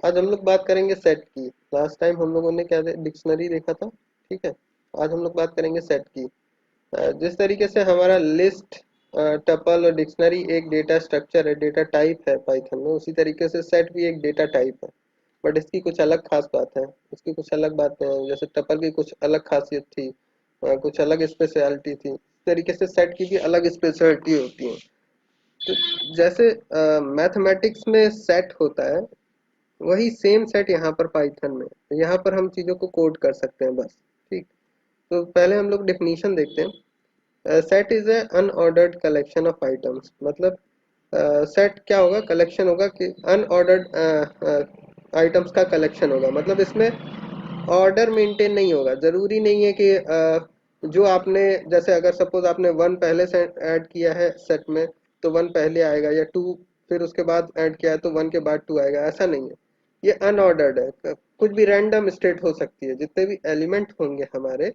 आज हम लोग बात करेंगे सेट की। लास्ट टाइम हम लोगों ने क्या डिक्शनरी देखा था, ठीक है। आज हम लोग बात करेंगे सेट की। जिस तरीके से हमारा लिस्ट, टपल और डिक्शनरी एक डेटा स्ट्रक्चर है, डेटा टाइप है पाइथन में, उसी तरीके से सेट भी एक डेटा टाइप है। बट इसकी कुछ अलग खास बात है, इसकी कुछ अलग बातें हैं। जैसे टपल की कुछ अलग खासियत थी, कुछ अलग स्पेशलिटी थी, इस तरीके से सेट की भी अलग स्पेशलिटी होती है। तो जैसे मैथमेटिक्स में सेट होता है, वही सेम सेट यहाँ पर पाइथन में, यहाँ पर हम चीज़ों को कोड कर सकते हैं बस। ठीक। तो पहले हम लोग डेफिनेशन देखते हैं। Set is a unordered collection of items. मतलब सेट क्या होगा, कलेक्शन होगा कि अनऑर्डर्ड आइटम्स का कलेक्शन होगा। मतलब इसमें ऑर्डर मेंटेन नहीं होगा। जरूरी नहीं है कि जो आपने, जैसे अगर सपोज आपने वन पहले से ऐड किया है सेट में, तो वन पहले आएगा, या टू फिर उसके बाद ऐड किया है तो वन के बाद टू आएगा, ऐसा नहीं है। ये अनऑर्डर्ड है। कुछ भी रैंडम स्टेट हो सकती है। जितने भी एलिमेंट होंगे हमारे,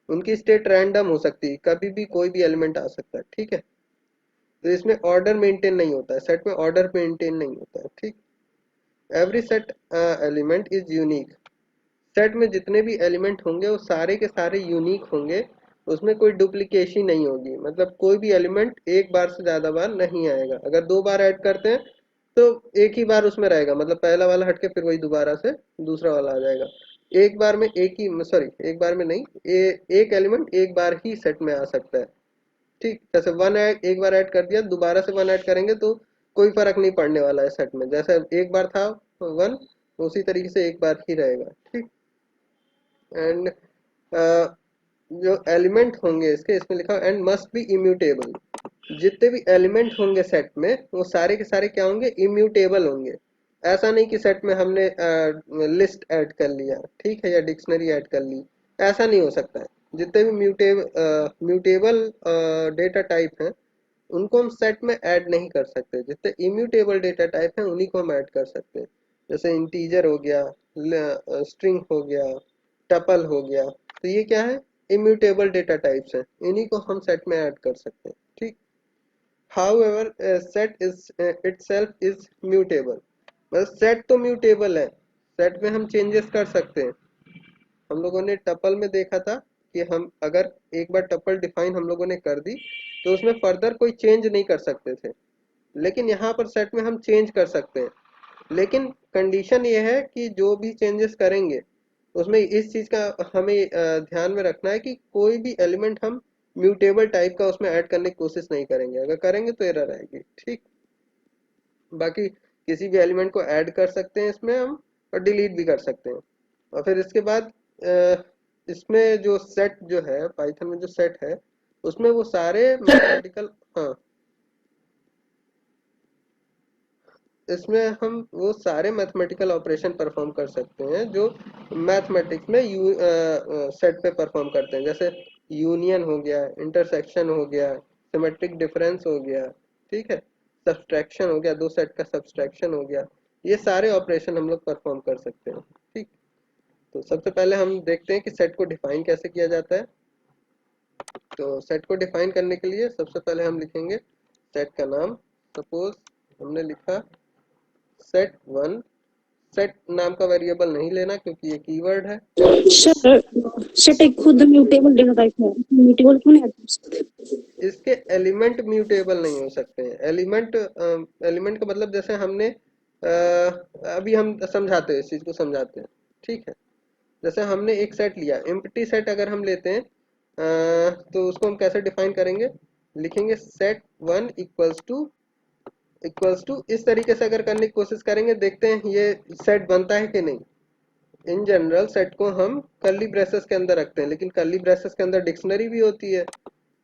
उनकी स्टेट रैंडम हो सकती है, कभी भी कोई भी एलिमेंट आ सकता है। ठीक है। तो इसमें ऑर्डर मेंटेन नहीं होता है, सेट में ऑर्डर मेंटेन नहीं होता है। ठीक। Every set element is unique. Set में जितने भी एलिमेंट होंगे वो सारे के सारे यूनिक होंगे। उसमें कोई डुप्लीकेशन नहीं होगी। मतलब कोई भी एलिमेंट एक बार से ज्यादा बार नहीं आएगा। अगर दो बार ऐड करते हैं तो एक ही बार उसमें रहेगा। मतलब पहला वाला हटके फिर वही दोबारा से दूसरा वाला आ जाएगा। एक बार में एक ही, सॉरी एक बार में नहीं, एक एलिमेंट एक बार ही सेट में आ सकता है। ठीक। जैसे वन एक बार ऐड कर दिया, दोबारा से वन ऐड करेंगे तो कोई फर्क नहीं पड़ने वाला है सेट में। जैसे एक बार था वन, उसी तरीके से एक बार ही रहेगा। ठीक। एंड जो एलिमेंट होंगे इसके, इसमें लिखा एंड मस्ट बी इम्यूटेबल। जितने भी एलिमेंट होंगे सेट में, वो सारे के सारे क्या होंगे, इम्यूटेबल होंगे। ऐसा नहीं कि सेट में हमने लिस्ट ऐड कर लिया, ठीक है, या डिक्शनरी ऐड कर ली, ऐसा नहीं हो सकता है। जितने भी म्यूटेबल डेटा टाइप हैं, उनको हम सेट में ऐड नहीं कर सकते। जितने इम्यूटेबल डेटा टाइप हैं उन्हीं को हम ऐड कर सकते हैं। जैसे इंटीजर हो गया, स्ट्रिंग हो गया, टपल हो गया। तो ये क्या है, इम्यूटेबल डेटा टाइप्स हैं, इन्हीं को हम सेट में ऐड कर सकते हैं। ठीक। However, a set is itself is mutable। मतलब सेट तो म्यूटेबल है, सेट में हम चेंजेस कर सकते हैं। हम लोगों ने टपल में देखा था कि हम अगर एक बार टपल डिफाइन हम लोगों ने कर दी, तो उसमें फर्दर कोई चेंज नहीं कर सकते थे। लेकिन यहाँ पर सेट में हम चेंज कर सकते हैं। लेकिन कंडीशन ये है कि जो भी चेंजेस करेंगे, उसमें इस चीज का हमें ध्यान में रखना है कि कोई भी एलिमेंट हम म्यूटेबल टाइप का उसमें ऐड करने की कोशिश नहीं करेंगे। अगर करेंगे तो एरर आएगी। ठीक। बाकी किसी भी एलिमेंट को ऐड कर सकते हैं इसमें हम, और डिलीट भी कर सकते हैं। और फिर इसके बाद इसमें जो सेट जो है, पाइथन में जो सेट है, उसमें वो सारे मैथमेटिकल, हाँ, इसमें हम वो सारे मैथमेटिकल ऑपरेशन परफॉर्म कर सकते हैं जो मैथमेटिक्स में सेट पे परफॉर्म करते हैं। जैसे यूनियन हो गया, इंटरसेक्शन हो गया, सिमेट्रिक डिफरेंस हो गया, ठीक है, सब्सट्रैक्शन हो गया, दो सेट का सब्सट्रैक्शन हो गया। ये सारे ऑपरेशन हम लोग परफॉर्म कर सकते हैं। ठीक। तो सबसे पहले हम देखते हैं कि सेट को डिफाइन कैसे किया जाता है। तो सेट को डिफाइन करने के लिए सबसे पहले हम लिखेंगे सेट का नाम। सपोज हमने लिखा सेट वन। सेट नाम का वेरिएबल नहीं लेना क्योंकि ये कीवर्ड है। सर सेट एक खुद म्यूटेबल डेटा टाइप है, म्यूटेबल क्यों नहीं ऐड कर सकते? इसके एलिमेंट म्यूटेबल नहीं हो सकते हैं। एलिमेंट का मतलब, जैसे हमने अभी हम समझाते हैं, इस चीज को समझाते हैं। ठीक है। जैसे हमने एक सेट लिया, एम्प्टी सेट अगर हम लेते हैं, तो उसको हम कैसे डिफाइन करेंगे, लिखेंगे सेट वन इक्वल्स टू इस तरीके से अगर करने की कोशिश करेंगे, देखते हैं ये सेट बनता है कि नहीं। इन जनरल सेट को हम कर्ली ब्रेसेस के अंदर रखते हैं, लेकिन कर्ली ब्रेसेस के अंदर डिक्शनरी भी होती है।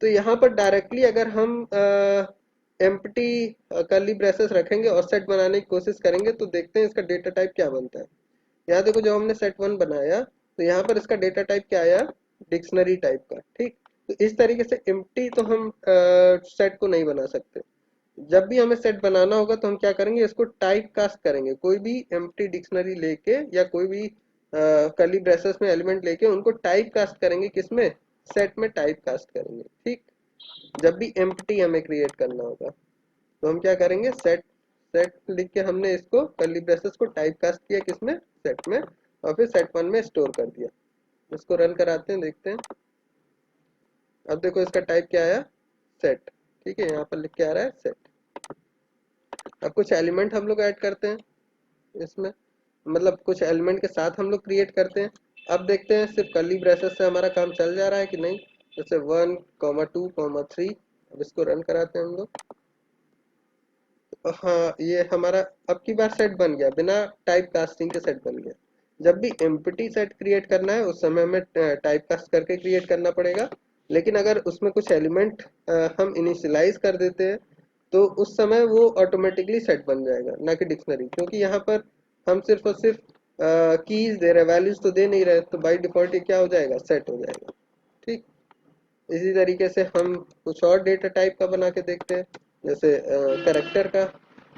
तो यहाँ पर डायरेक्टली अगर हम एम्प्टी कर्ली ब्रेसेस रखेंगे और सेट बनाने की कोशिश करेंगे, तो देखते हैं इसका डेटा टाइप क्या बनता है। यहाँ देखो, जब हमने सेट वन बनाया तो यहाँ पर इसका डेटा टाइप क्या आया, डिक्शनरी टाइप का। ठीक। तो इस तरीके से एम्प्टी तो हम सेट को नहीं बना सकते। जब भी हमें सेट बनाना होगा तो हम क्या करेंगे, इसको टाइप कास्ट करेंगे। कोई भी एम्प्टी डिक्शनरी लेके या कोई भी कर्ली ब्रेसेस में एलिमेंट लेके उनको टाइप कास्ट करेंगे, किसमें, सेट में टाइप कास्ट करेंगे। ठीक। जब भी एम्प्टी हमें क्रिएट करना होगा तो हम क्या करेंगे, सेट सेट लिख के हमने इसको कर्ली ब्रेसेस को टाइप कास्ट किया किसमें, सेट में, और फिर सेट वन में स्टोर कर दिया। इसको रन कराते हैं, देखते हैं। अब देखो इसका टाइप क्या आया, सेट। ठीक है, यहाँ पर लिख के आ रहा है सेट। अब कुछ एलिमेंट हम लोग ऐड करते हैं इसमें, मतलब कुछ एलिमेंट के साथ हम लोग क्रिएट करते हैं। अब देखते हैं सिर्फ कर्ली ब्रेसेस से हमारा काम चल जा रहा है कि नहीं। जैसे 1, 2, 3। अब इसको रन कराते हैं हम लोग। हाँ, ये हमारा अब की बार सेट बन गया, बिना टाइप कास्टिंग के सेट बन गया। जब भी एम्प्टी सेट क्रिएट करना है उस समय हमें टाइप कास्ट करके क्रिएट करना पड़ेगा। लेकिन अगर उसमें कुछ एलिमेंट हम इनिशियलाइज कर देते हैं तो उस समय वो ऑटोमेटिकली सेट बन जाएगा, ना कि डिक्शनरी। क्योंकि यहाँ पर हम सिर्फ और सिर्फ कीज दे रहे, वैल्यूज तो दे नहीं रहे, तो बाय डिफॉल्ट ये क्या हो जाएगा, सेट हो जाएगा। ठीक, इसी तरीके से हम कुछ और डेटा टाइप का बना के देखते हैं, जैसे कैरेक्टर का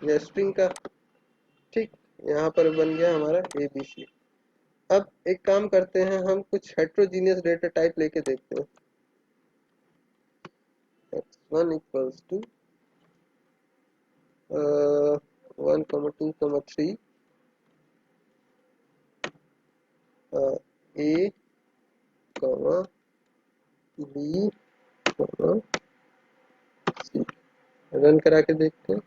या स्ट्रिंग का। ठीक, यहाँ पर बन गया हमारा ABC। अब एक काम करते हैं, हम कुछ हेट्रोजीनियस डेटा टाइप लेके देखते हैं। x1 equals to 1, 2, 3 A, B, C। Run करा के देखते हैं,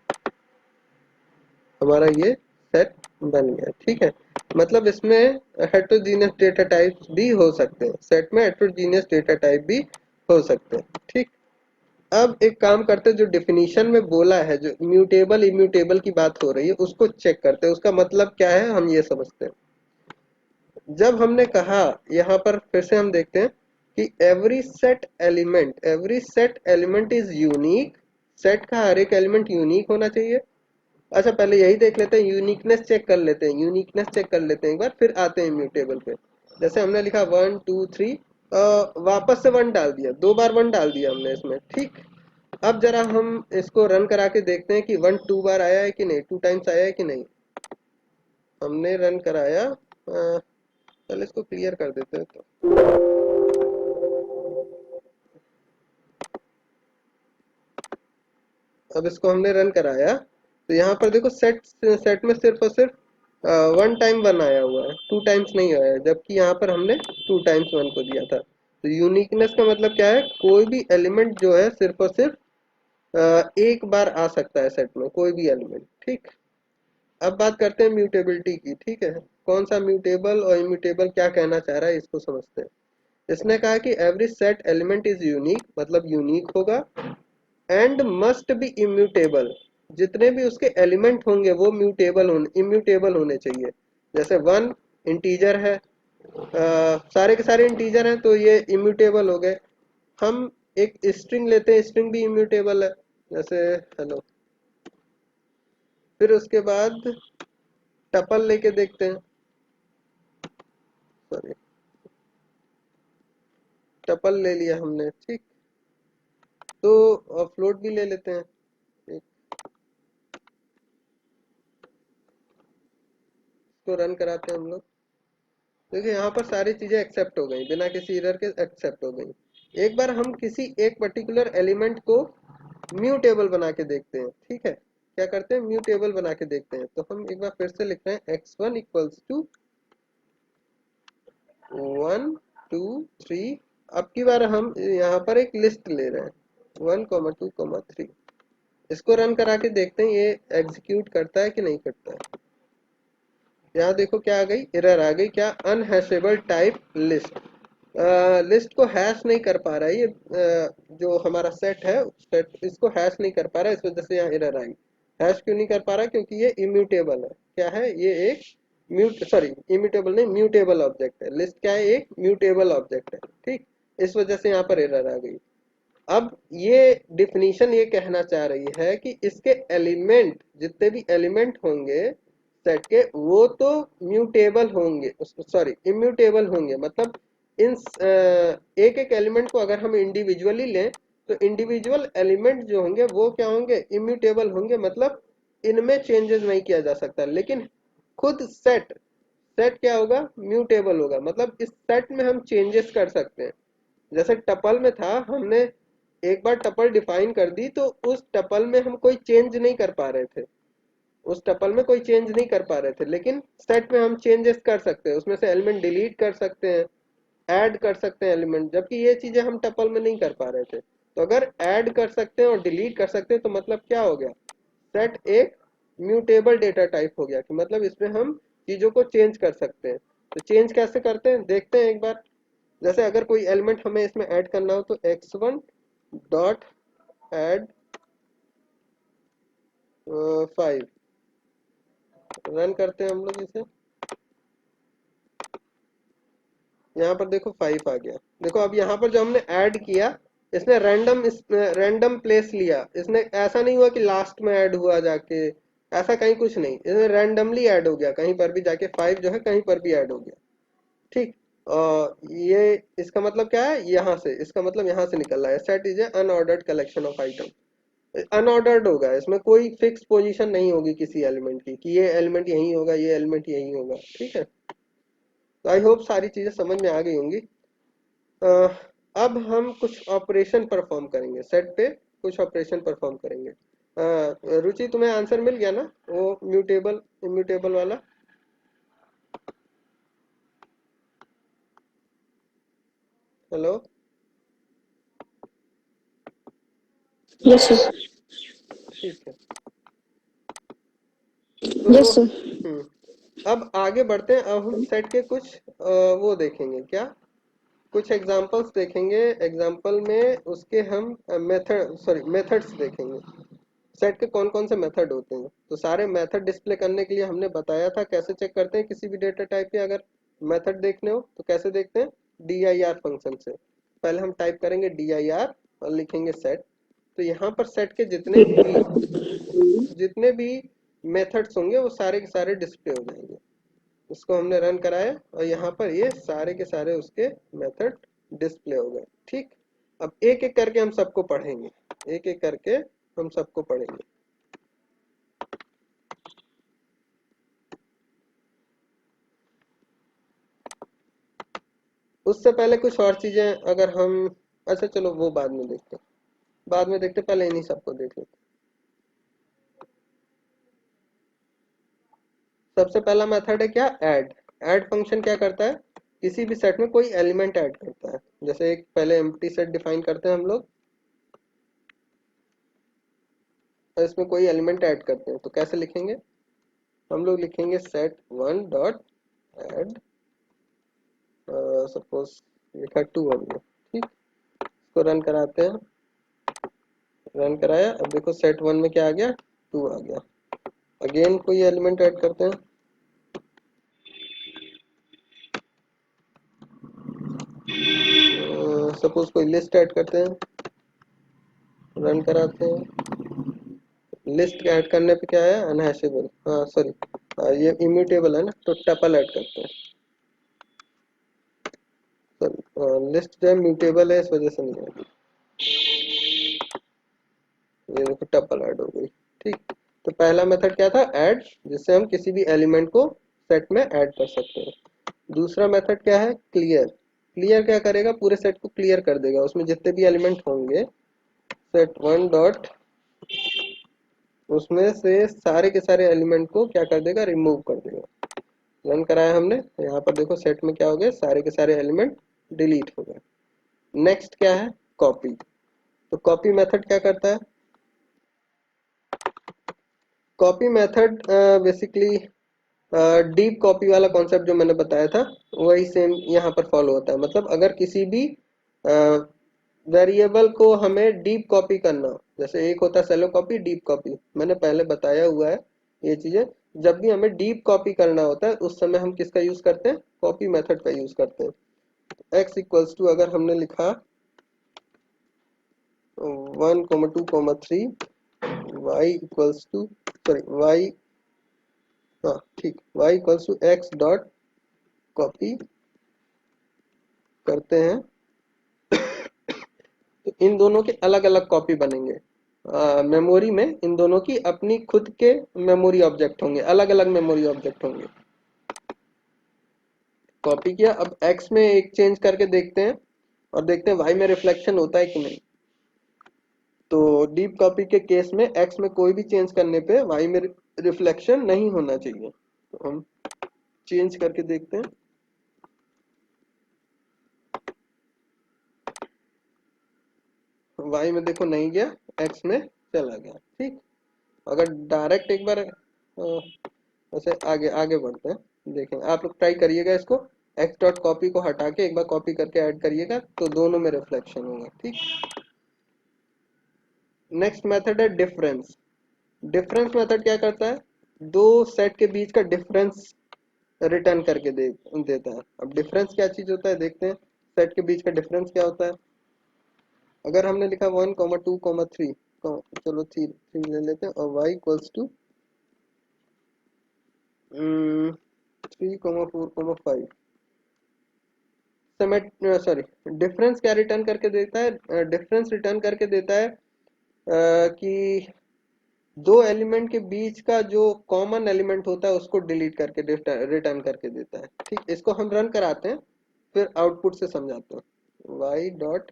हमारा ये सेट बन गया। ठीक है, मतलब इसमें हेट्रोजीनियस डेटा टाइप भी हो सकते हैं, सेट में हेट्रोजीनियस डेटा टाइप भी हो सकते हैं। ठीक, अब एक काम करते हैं, जो डेफिनेशन में बोला है, जो म्यूटेबल इम्यूटेबल की बात हो रही है, उसको चेक करते हैं, उसका मतलब क्या है हम ये समझते हैं। जब हमने कहा, यहाँ पर फिर से हम देखते हैं कि every set element is unique. Set का हर एक एलिमेंट यूनिक होना चाहिए। अच्छा, पहले यही देख लेते हैं, यूनिकनेस चेक कर लेते हैं, यूनिकनेस चेक कर लेते हैं एक बार, फिर आते हैं इम्यूटेबल पे। जैसे हमने लिखा 1, 2, 3, वापस से 1 डाल दिया, 2 बार 1 डाल दिया हमने इसमें। ठीक, अब जरा हम इसको रन करा के देखते हैं कि 1 2 बार आया है कि नहीं, 2 टाइम्स आया है कि नहीं। हमने रन कराया, चल इसको क्लियर कर देते हैं। तो अब इसको हमने रन कराया, तो यहाँ पर देखो सेट सेट में सिर्फ और सिर्फ 1 टाइम 1 आया हुआ है, 2 टाइम्स नहीं आया है, जबकि यहाँ पर हमने 2 टाइम्स 1 को दिया था। तो यूनिकनेस का मतलब क्या है, कोई भी एलिमेंट जो है सिर्फ और सिर्फ एक बार आ सकता है सेट में, कोई भी एलिमेंट। ठीक, अब बात करते हैं म्यूटेबिलिटी की। ठीक है, कौन सा म्यूटेबल और इम्यूटेबल क्या कहना चाह रहा है, इसको समझते हैं। इसने कहा कि every set element is unique, मतलब यूनिक होगा, एंड मस्ट बी इम्यूटेबल। जितने भी उसके एलिमेंट होंगे वो इम्यूटेबल होने चाहिए। जैसे 1 इंटीजर है, सारे के सारे इंटीजर हैं तो ये इम्यूटेबल हो गए। हम एक स्ट्रिंग लेते हैं, स्ट्रिंग भी इम्यूटेबल है, जैसे हेलो। फिर उसके बाद टपल लेके देखते हैं, सॉरी, टपल ले लिया हमने। ठीक, तो फ्लोट भी ले लेते हैं। ठीक, इसको रन कराते हैं हम लोग। देखिए यहाँ पर सारी चीजें एक्सेप्ट हो गई, बिना किसी एरर के एक्सेप्ट हो गई। एक बार हम किसी एक पर्टिकुलर एलिमेंट को म्यूटेबल बना के देखते हैं। ठीक है, क्या करते हैं, म्यूटेबल बना के देखते हैं। तो हम एक बार फिर से लिख रहे हैं x1 इक्वल्स टू 1, 2, 3। अब की बार हम यहाँ पर एक लिस्ट ले रहे हैं 1, 2, 3। इसको रन करा के देखते हैं ये एग्जीक्यूट करता है कि नहीं करता है। यहाँ देखो क्या आ गई, एरर आ गई, क्या, अनहैशेबल टाइप लिस्ट। लिस्ट को हैश नहीं कर पा रहा है ये, जो हमारा सेट है, सेट इसको हैश नहीं कर पा रहा है, इस वजह से यहाँ एरर आई। हैश क्यों नहीं कर पा रहा, क्योंकि ये इम्यूटेबल है। क्या है ये, एक इम्यूटेबल नहीं, म्यूटेबल ऑब्जेक्ट है। लिस्ट क्या है, एक म्यूटेबल ऑब्जेक्ट है। ठीक, इस वजह से यहाँ पर एरर आ गई। अब ये डिफिनीशन ये कहना चाह रही है कि इसके एलिमेंट, जितने भी एलिमेंट होंगे सेट के, वो तो म्यूटेबल होंगे, सॉरी इम्यूटेबल होंगे। मतलब इन एक एक एलिमेंट को अगर हम इंडिविजुअली लें तो इंडिविजुअल एलिमेंट जो होंगे वो क्या होंगे, इम्यूटेबल होंगे, मतलब इनमें चेंजेस नहीं किया जा सकता। लेकिन खुद सेट सेट क्या होगा, म्यूटेबल होगा, मतलब इस सेट में हम चेंजेस कर सकते हैं। जैसे टपल में था, हमने एक बार टपल डिफाइन कर दी तो उस टपल में हम कोई चेंज नहीं कर पा रहे थे। उस टपल में कोई चेंज नहीं कर पा रहे थे, लेकिन सेट में हम चेंजेस कर सकते हैं, उसमें से एलिमेंट डिलीट कर सकते हैं, ऐड कर सकते हैं एलिमेंट, जबकि ये चीजें हम टपल में नहीं कर पा रहे थे। तो अगर ऐड कर सकते हैं और डिलीट कर सकते हैं तो मतलब क्या हो गया, सेट एक म्यूटेबल डेटा टाइप हो गया, कि मतलब इसमें हम चीजों को चेंज कर सकते हैं। तो चेंज कैसे करते हैं देखते हैं एक बार। जैसे अगर कोई एलिमेंट हमें इसमें ऐड करना हो तो x1 डॉट ऐड 5 रन करते हैं हम लोग इसे। यहाँ पर देखो 5 आ गया। देखो अब यहाँ पर जो हमने ऐड किया, इसने रैंडम प्लेस लिया, इसने ऐसा नहीं हुआ कि लास्ट में ऐड हुआ जाके, ऐसा कहीं कुछ नहीं, इसने रैंडमली ऐड हो गया, कहीं पर भी जाके 5 जो है कहीं पर भी ऐड हो गया। ठीक। ये इसका मतलब क्या है, यहाँ से, इसका मतलब यहाँ से निकल रहा है, set is a unordered collection of item. Unordered होगा, इसमें कोई फिक्स पोजीशन नहीं होगी किसी एलिमेंट की, कि ये एलिमेंट यहीं होगा, ये एलिमेंट यहीं होगा। ठीक है, तो आई होप सारी चीजें समझ में आ गई होंगी। अब हम कुछ ऑपरेशन परफॉर्म करेंगे, सेट पे कुछ ऑपरेशन परफॉर्म करेंगे। रुचि तुम्हें आंसर मिल गया ना, वो म्यूटेबल इम्यूटेबल वाला? हेलो? Yes sir. ठीक है, तो यस सर। अब आगे बढ़ते हैं। अब हम सेट के कुछ वो देखेंगे, क्या कुछ एग्जांपल्स देखेंगे। एग्जांपल में उसके हम मेथड्स देखेंगे। सेट के कौन कौन से मेथड होते हैं, तो सारे मेथड डिस्प्ले करने के लिए हमने बताया था कैसे चेक करते हैं किसी भी डेटा टाइप के अगर मेथड देखने हो तो कैसे देखते हैं, dir फंक्शन से। पहले हम टाइप करेंगे dir और लिखेंगे सेट। तो यहाँ पर सेट के जितने भी मेथड्स होंगे वो सारे के सारे डिस्प्ले हो जाएंगे। उसको हमने रन कराया और यहाँ पर ये सारे के सारे उसके मेथड डिस्प्ले हो गए। ठीक। अब एक एक करके हम सबको पढ़ेंगे, एक एक करके हम सबको पढ़ेंगे। उससे पहले कुछ और चीजें अगर हम, अच्छा चलो वो बाद में देखते हैं, बाद में देखते, पहले इन्हीं सबको देख लेते। सबसे पहला मेथड है क्या, ऐड। ऐड फंक्शन क्या करता है, किसी भी सेट में कोई एलिमेंट ऐड करता है। जैसे एक पहले एम्प्टी सेट डिफाइन करते हैं हम लोग, और इसमें कोई एलिमेंट ऐड करते हैं तो कैसे लिखेंगे, हम लोग लिखेंगे set one dot add, suppose लिखा 2 हमने। ठीक, इसको रन कराते हैं। रन कराया, अब देखो सेट वन में क्या आ गया, 2 आ गया। अगेन कोई एलिमेंट ऐड करते हैं, सपोज कोई लिस्ट ऐड करते हैं, रन कराते हैं। लिस्ट ऐड करने पे क्या है, अनहैशेबल, हाँ सॉरी, ये इम्यूटेबल है ना, तो टपल ऐड करते हैं। सॉरी, लिस्ट जो है म्यूटेबल है, इस वजह से नहीं है, ये देखो टपल ऐड हो गई। ठीक, तो पहला मेथड क्या था, ऐड, जिससे हम किसी भी एलिमेंट को सेट में ऐड कर सकते हैं। दूसरा मेथड क्या है, क्लियर। क्लियर क्या करेगा, पूरे सेट को क्लियर कर देगा, उसमें जितने भी एलिमेंट होंगे सेट वन डॉट, उसमें से सारे के सारे एलिमेंट को क्या कर देगा, रिमूव कर देगा। रन कराया हमने, यहाँ पर देखो सेट में क्या हो गया, सारे के सारे एलिमेंट डिलीट हो गए। नेक्स्ट क्या है, कॉपी। तो कॉपी मेथड क्या करता है, copy method basically deep copy वाला कॉन्सेप्ट जो मैंने बताया था वही सेम यहाँ पर फॉलो होता है। मतलब अगर किसी भी वेरिएबल को हमें डीप कॉपी करना हो, जैसे एक होता है सेलो कॉपी, डीप कॉपी, मैंने पहले बताया हुआ है ये चीजें। जब भी हमें डीप कॉपी करना होता है उस समय हम किसका यूज करते हैं, कॉपी मेथड का यूज करते हैं। x इक्वल्स टू अगर हमने लिखा 1,2,3, y equals to, sorry y, हाँ ठीक, y equals to x dot copy करते हैं, तो इन दोनों के अलग अलग कॉपी बनेंगे। मेमोरी में इन दोनों की अपनी खुद के मेमोरी ऑब्जेक्ट होंगे, अलग अलग मेमोरी ऑब्जेक्ट होंगे। कॉपी किया, अब x में एक चेंज करके देखते हैं और देखते हैं y में रिफ्लेक्शन होता है कि नहीं। तो डीप कॉपी के केस में एक्स में कोई भी चेंज करने पे वाई में रिफ्लेक्शन नहीं होना चाहिए। तो हम चेंज करके देखते हैं। वाई में देखो नहीं गया, एक्स में चला गया। ठीक, अगर डायरेक्ट एक बार वैसे आगे आगे बढ़ते हैं, देखें आप लोग ट्राई करिएगा इसको, एक्स डॉट कॉपी को हटा के एक बार कॉपी करके ऐड करिएगा तो दोनों में रिफ्लेक्शन होगा। ठीक, नेक्स्ट मेथड है डिफरेंस। डिफरेंस मेथड क्या करता है, दो सेट के बीच का डिफरेंस रिटर्न करके देता है। अब डिफरेंस क्या चीज होता है देखते हैं, सेट के बीच का डिफरेंस क्या होता है। अगर हमने लिखा 1, 2, 3, चलो थ्री थ्री ले लेते हैं, और y equals to 3, 4, 5, sorry difference क्या रिटर्न करके देता है, डिफरेंस रिटर्न करके देता है कि दो एलिमेंट के बीच का जो कॉमन एलिमेंट होता है उसको डिलीट करके रिटर्न करके देता है। ठीक, इसको हम रन कराते हैं फिर आउटपुट से समझाते हैं। y डॉट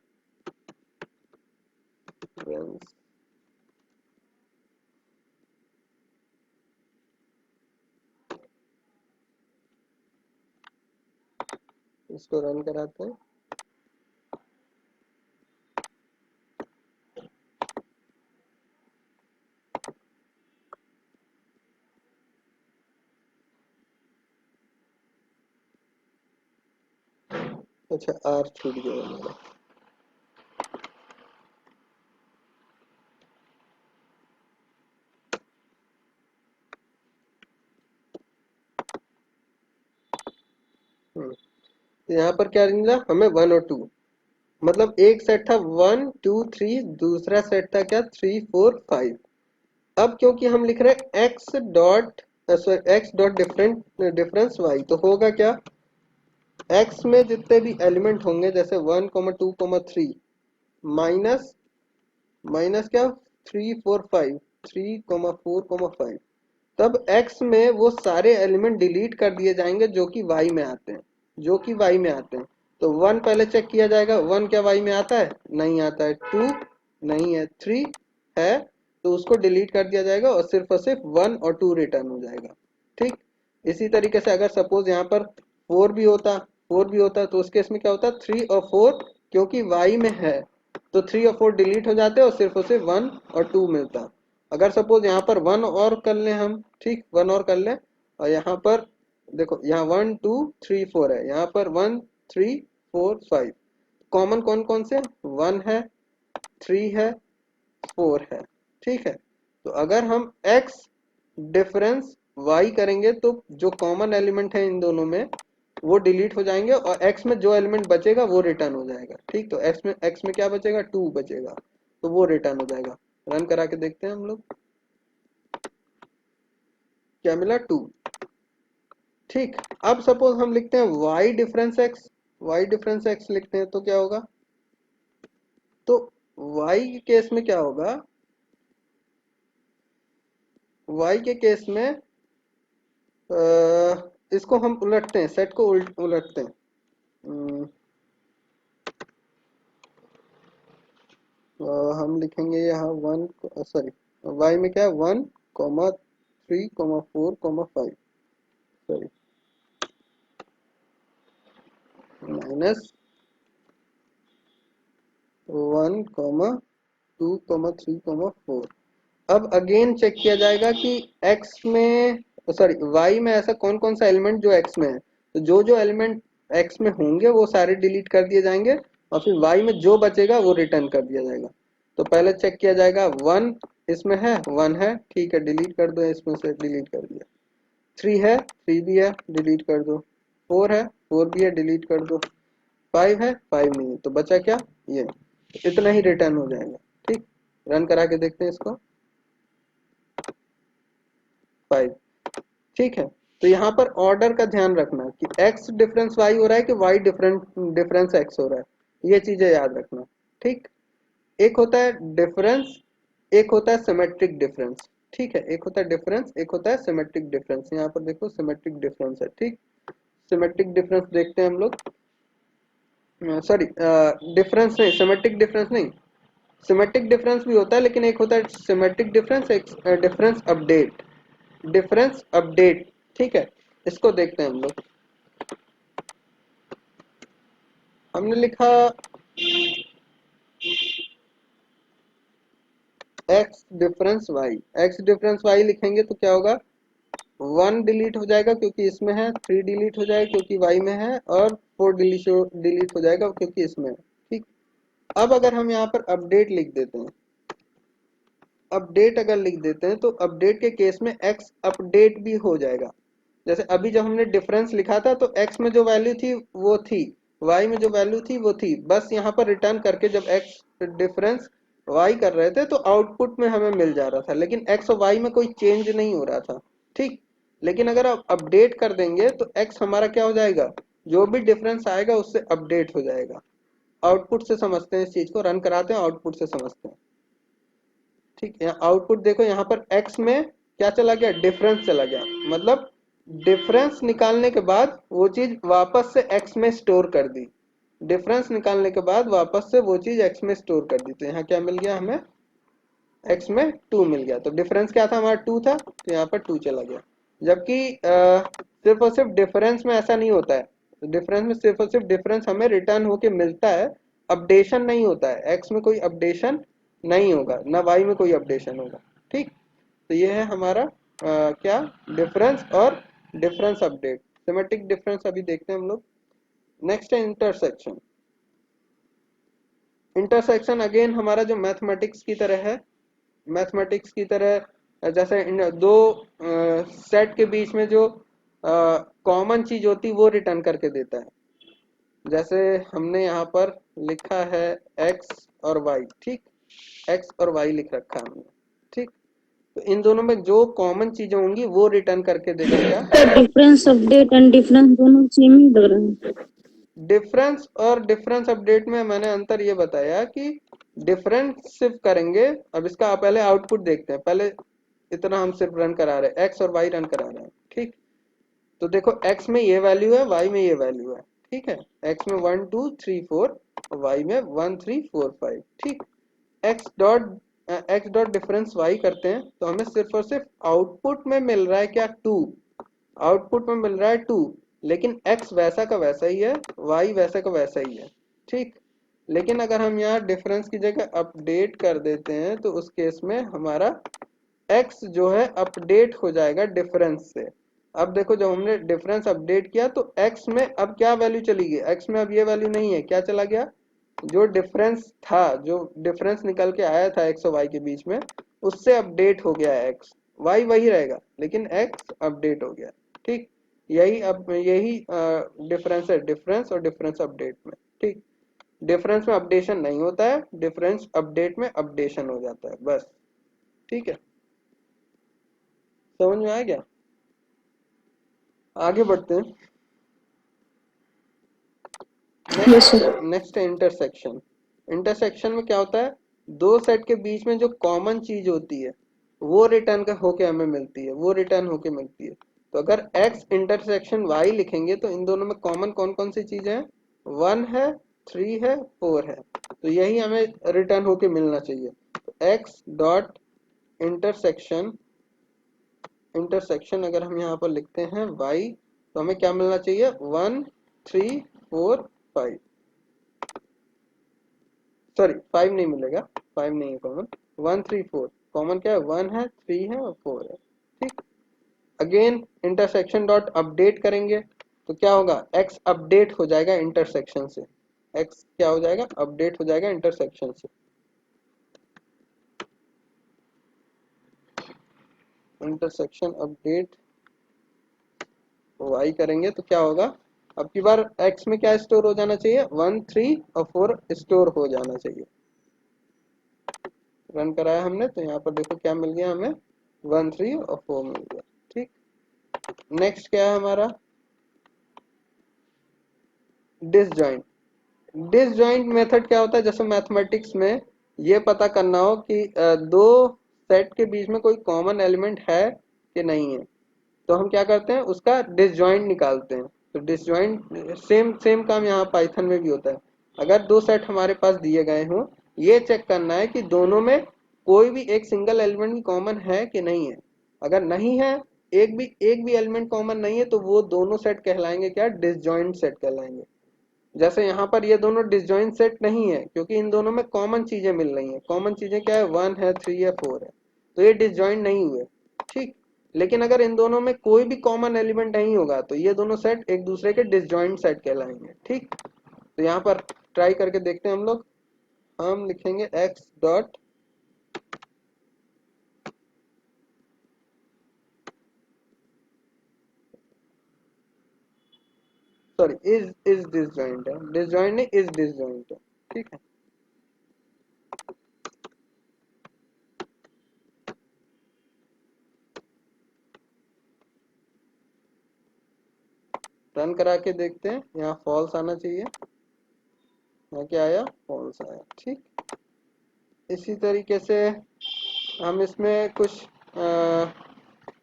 इसको रन कराते हैं। अच्छा आर छूट गया हमारा। तो यहाँ पर क्या मिला हमें 1 और 2, मतलब एक सेट था 1, 2, 3, दूसरा सेट था क्या 3, 4, 5। अब क्योंकि हम लिख रहे हैं एक्स डॉट डिफरेंस वाई, तो होगा क्या, एक्स में जितने भी एलिमेंट होंगे जैसे 1, 2, 3 माइनस माइनस क्या 3, 4, 5, 3, 4, 5, तब x में वो सारे एलिमेंट डिलीट कर दिए जाएंगे जो कि y में आते हैं, जो कि y में आते हैं। तो 1 पहले चेक किया जाएगा, 1 क्या y में आता है, नहीं आता है, 2 नहीं है, 3 है, तो उसको डिलीट कर दिया जाएगा और सिर्फ 1 और 2 रिटर्न हो जाएगा। ठीक, इसी तरीके से अगर सपोज यहाँ पर 4 भी होता तो उस केस में क्या होता, 3 और 4 क्योंकि y में है तो 3 और 4 डिलीट हो जाते और सिर्फ 1 और 2 मिलता। अगर सपोज यहाँ पर 1 और कर लें हम, ठीक 1 और कर लें, और यहाँ पर देखो यहाँ 1, 2, 3, 4 है, यहाँ पर 1, 3, 4, 5 कॉमन कौन कौन से, 1 है, 3 है, 4 है। ठीक है, तो अगर हम x डिफरेंस y करेंगे तो जो कॉमन एलिमेंट है इन दोनों में वो डिलीट हो जाएंगे और x में जो एलिमेंट बचेगा वो रिटर्न हो जाएगा। ठीक, तो x में क्या बचेगा, 2 बचेगा, तो वो रिटर्न हो जाएगा। रन करा के देखते हैं हम लोग, क्या मिला 2। ठीक, अब सपोज हम लिखते हैं y डिफरेंस x लिखते हैं तो क्या होगा, तो y के केस में क्या होगा, y के केस में इसको हम उलटते हैं, सेट को उलटते हैं। हम लिखेंगे यहाँ 1, सॉरी y में क्या है 1, 3, 4, 5, सॉरी माइनस 1, 2, 3, 4। अब अगेन चेक किया जाएगा कि x में सॉरी y में ऐसा कौन कौन सा एलिमेंट जो x में है, तो जो जो एलिमेंट x में होंगे वो सारे डिलीट कर दिए जाएंगे और फिर y में जो बचेगा वो रिटर्न कर दिया जाएगा। तो पहले चेक किया जाएगा 1 इसमें है, 1 है, ठीक है डिलीट कर दो, इसमें से डिलीट कर दिया। 3 है, 3 भी है, डिलीट कर दो। 4 है, 4 भी है, डिलीट कर दो। 5 है, 5 नहीं है, तो बचा क्या, ये इतना ही रिटर्न हो जाएगा। ठीक, रन करा के देखते हैं इसको, 5। ठीक है, तो यहाँ पर ऑर्डर का ध्यान रखना कि x डिफरेंस y हो रहा है कि y डिफरेंस x हो रहा है, ये चीजें याद रखना। ठीक, एक होता है डिफरेंस, एक होता है सिमेट्रिक डिफरेंस। ठीक है, एक होता है डिफरेंस, एक होता है सिमेट्रिक डिफरेंस। यहाँ पर देखो सिमेट्रिक डिफरेंस है। ठीक, सिमेट्रिक डिफरेंस देखते हैं हम लोग, सॉरी डिफरेंस नहीं, सिमेट्रिक डिफरेंस नहीं, सिमेट्रिक डिफरेंस भी होता है, लेकिन एक होता है सिमेट्रिक डिफरेंस, एक डिफरेंस अपडेट। डिफरेंस अपडेट, ठीक है, इसको देखते हैं हम लोग। हमने लिखा X difference Y, X difference Y लिखेंगे तो क्या होगा, 1 डिलीट हो जाएगा क्योंकि इसमें है, 3 डिलीट हो जाएगा क्योंकि वाई में है, और 4 डिलीट हो जाएगा क्योंकि इसमें है। ठीक, अब अगर हम यहाँ पर अपडेट लिख देते हैं, अपडेट अगर लिख देते हैं तो अपडेट के केस में एक्स अपडेट भी हो जाएगा। जैसे अभी जब हमने डिफरेंस लिखा था तो एक्स में जो वैल्यू थी वो थी, वाई में जो वैल्यू थी वो थी, बस यहाँ पर रिटर्न करके जब एक्स डिफरेंस वाई कर रहे थे तो आउटपुट में हमें मिल जा रहा था, लेकिन एक्स और वाई में कोई चेंज नहीं हो रहा था। ठीक, लेकिन अगर आप अपडेट कर देंगे तो एक्स हमारा क्या हो जाएगा, जो भी डिफरेंस आएगा उससे अपडेट हो जाएगा। आउटपुट से समझते हैं, इस चीज को रन कराते हैं, आउटपुट से समझते हैं। ठीक है, आउटपुट देखो यहाँ पर x में क्या चला गया, डिफरेंस चला गया, मतलब डिफरेंस निकालने के बाद वो चीज वापस से x में स्टोर कर दी। डिफरेंस निकालने के बाद वापस से वो चीज x में स्टोर कर दी, तो यहाँ क्या मिल गया हमें, x में 2 मिल गया। तो डिफरेंस क्या था हमारा, 2 था, तो यहाँ पर 2 चला गया। जबकि सिर्फ और सिर्फ डिफरेंस में ऐसा नहीं होता है, डिफरेंस में सिर्फ और सिर्फ डिफरेंस हमें रिटर्न होके मिलता है, अपडेशन नहीं होता है, x में कोई अपडेशन नहीं होगा, ना y में कोई अपडेशन होगा। ठीक, तो ये है हमारा क्या, डिफरेंस और डिफरेंस अपडेट। सिमेट्रिक डिफरेंस अभी देखते हैं हम लोग। नेक्स्ट है इंटरसेक्शन। इंटरसेक्शन अगेन हमारा जो मैथमेटिक्स की तरह है, मैथमेटिक्स की तरह जैसे इन दो सेट के बीच में जो कॉमन चीज होती वो रिटर्न करके देता है। जैसे हमने यहाँ पर लिखा है x और y, ठीक, x और y लिख रखा है हमने। ठीक, तो इन दोनों में जो कॉमन चीजें होंगी वो रिटर्न करके देगा क्या, डिफरेंस अपडेट एंड डिफरेंस दोनों सेम ही लग रहा है। डिफरेंस और डिफरेंस अपडेट में मैंने अंतर ये बताया कि डिफरेंस सिर्फ करेंगे। अब इसका पहले आउटपुट देखते हैं, पहले इतना हम सिर्फ रन करा रहे हैं, एक्स और वाई रन करा रहे हैं। ठीक, तो देखो एक्स में ये वैल्यू है, वाई में ये वैल्यू है। ठीक है, एक्स में 1 2 3 4 और वाई में 1 3 4 5। ठीक, एक्स डॉट डिफरेंस वाई करते हैं तो हमें सिर्फ और सिर्फ आउटपुट में मिल रहा है क्या, 2, आउटपुट में मिल रहा है 2, लेकिन x वैसा का वैसा ही है, y वैसा का वैसा ही है। ठीक, लेकिन अगर हम यहाँ डिफरेंस की जगह अपडेट कर देते हैं तो उस केस में हमारा x जो है अपडेट हो जाएगा डिफरेंस से। अब देखो जब हमने डिफरेंस अपडेट किया तो x में अब क्या वैल्यू चली गई, x में अब ये वैल्यू नहीं है, क्या चला गया, जो डिफरेंस था, जो डिफरेंस निकल के आया था x और y के बीच में, उससे अपडेट हो गया है x, y वही रहेगा लेकिन x अपडेट हो गया। ठीक, यही डिफरेंस है डिफरेंस और डिफरेंस अपडेट में। ठीक, डिफरेंस में अपडेशन नहीं होता है, डिफरेंस अपडेट में अपडेशन हो जाता है बस। ठीक है, समझ में आ गया, आगे बढ़ते हैं। Yes next sir. नेक्स्ट है इंटरसेक्शन। इंटरसेक्शन में क्या होता है, दो सेट के बीच में जो कॉमन चीज होती है वो रिटर्न का होके हमें मिलती है, वो रिटर्न होके मिलती है। तो अगर x इंटरसेक्शन y लिखेंगे तो इन दोनों में कॉमन कौन कौन सी चीजें हैं, 1 है, 3 है, 4 है, तो यही हमें रिटर्न होके मिलना चाहिए। तो x डॉट इंटरसेक्शन, इंटरसेक्शन अगर हम यहाँ पर लिखते हैं y, तो हमें क्या मिलना चाहिए, 1 3 4 5, सॉरी 5 नहीं मिलेगा, 5 नहीं है कॉमन, 1 3 4 कॉमन क्या है, 1 है, 3 है और 4 है। ठीक, अगेन इंटरसेक्शन डॉट अपडेट करेंगे तो क्या होगा, x अपडेट हो जाएगा इंटरसेक्शन से, x क्या हो जाएगा, अपडेट हो जाएगा इंटरसेक्शन से। इंटरसेक्शन अपडेट y करेंगे तो क्या होगा, अब की बार x में क्या स्टोर हो जाना चाहिए, 1 3 और 4 स्टोर हो जाना चाहिए। रन कराया हमने तो यहाँ पर देखो क्या मिल गया हमें, 1 3 और 4 मिल गया। ठीक, नेक्स्ट क्या है हमारा, डिसजॉइंट। डिसजॉइंट मेथड क्या होता है, जैसे मैथमेटिक्स में ये पता करना हो कि दो सेट के बीच में कोई कॉमन एलिमेंट है कि नहीं है, तो हम क्या करते हैं, उसका डिसजॉइंट निकालते हैं। तो डिसजॉइंट सेम सेम काम यहाँ पाइथन में भी होता है। अगर दो सेट हमारे पास दिए गए हों ये चेक करना है कि दोनों में कोई भी एक सिंगल एलिमेंट भी कॉमन है कि नहीं है। अगर नहीं है, एक भी एलिमेंट कॉमन नहीं है, तो वो दोनों सेट कहलाएंगे क्या, डिसजॉइंट सेट कहलाएंगे। जैसे यहाँ पर ये दोनों डिसजॉइंट सेट नहीं है क्योंकि इन दोनों में कॉमन चीजें मिल रही हैं। कॉमन चीजें क्या है, 1 है, 3 है, 4 है, तो ये डिसजॉइंट नहीं हुए। ठीक। लेकिन अगर इन दोनों में कोई भी कॉमन एलिमेंट नहीं होगा तो ये दोनों सेट एक दूसरे के डिसजॉइंट सेट कहलाएंगे। ठीक। तो यहाँ पर ट्राई करके देखते हैं हम लोग। हम लिखेंगे x dot sorry is disjoint है, डिसजॉइंट नहीं, इज डिसजॉइंट है। ठीक है। रन करा के देखते हैं। यहाँ फॉल्स आना चाहिए, यहाँ क्या आया, फॉल्स आया। ठीक। इसी तरीके से हम इसमें कुछ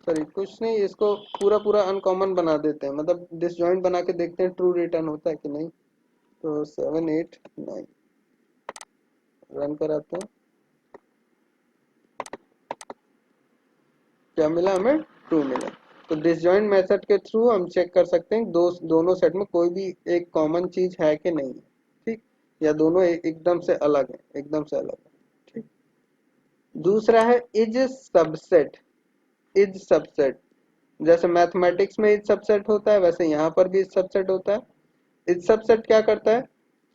सॉरी कुछ नहीं, इसको पूरा पूरा अनकॉमन बना देते हैं, मतलब डिसजॉइंट बना के देखते हैं ट्रू रिटर्न होता है कि नहीं। तो 7 8 9 रन कराते हैं। क्या मिला हमें, ट्रू मिला। तो डिसजॉइंट मेथड के थ्रू हम चेक कर सकते हैं दोनों सेट में कोई भी एक कॉमन चीज है कि नहीं है। ठीक। या दोनों एकदम से अलग है, एकदम से अलग है। ठीक। दूसरा है इज सबसेट। इज सबसेट, जैसे मैथमेटिक्स में इज सबसेट होता है वैसे यहाँ पर भी इज सबसेट होता है। इज सबसेट क्या करता है,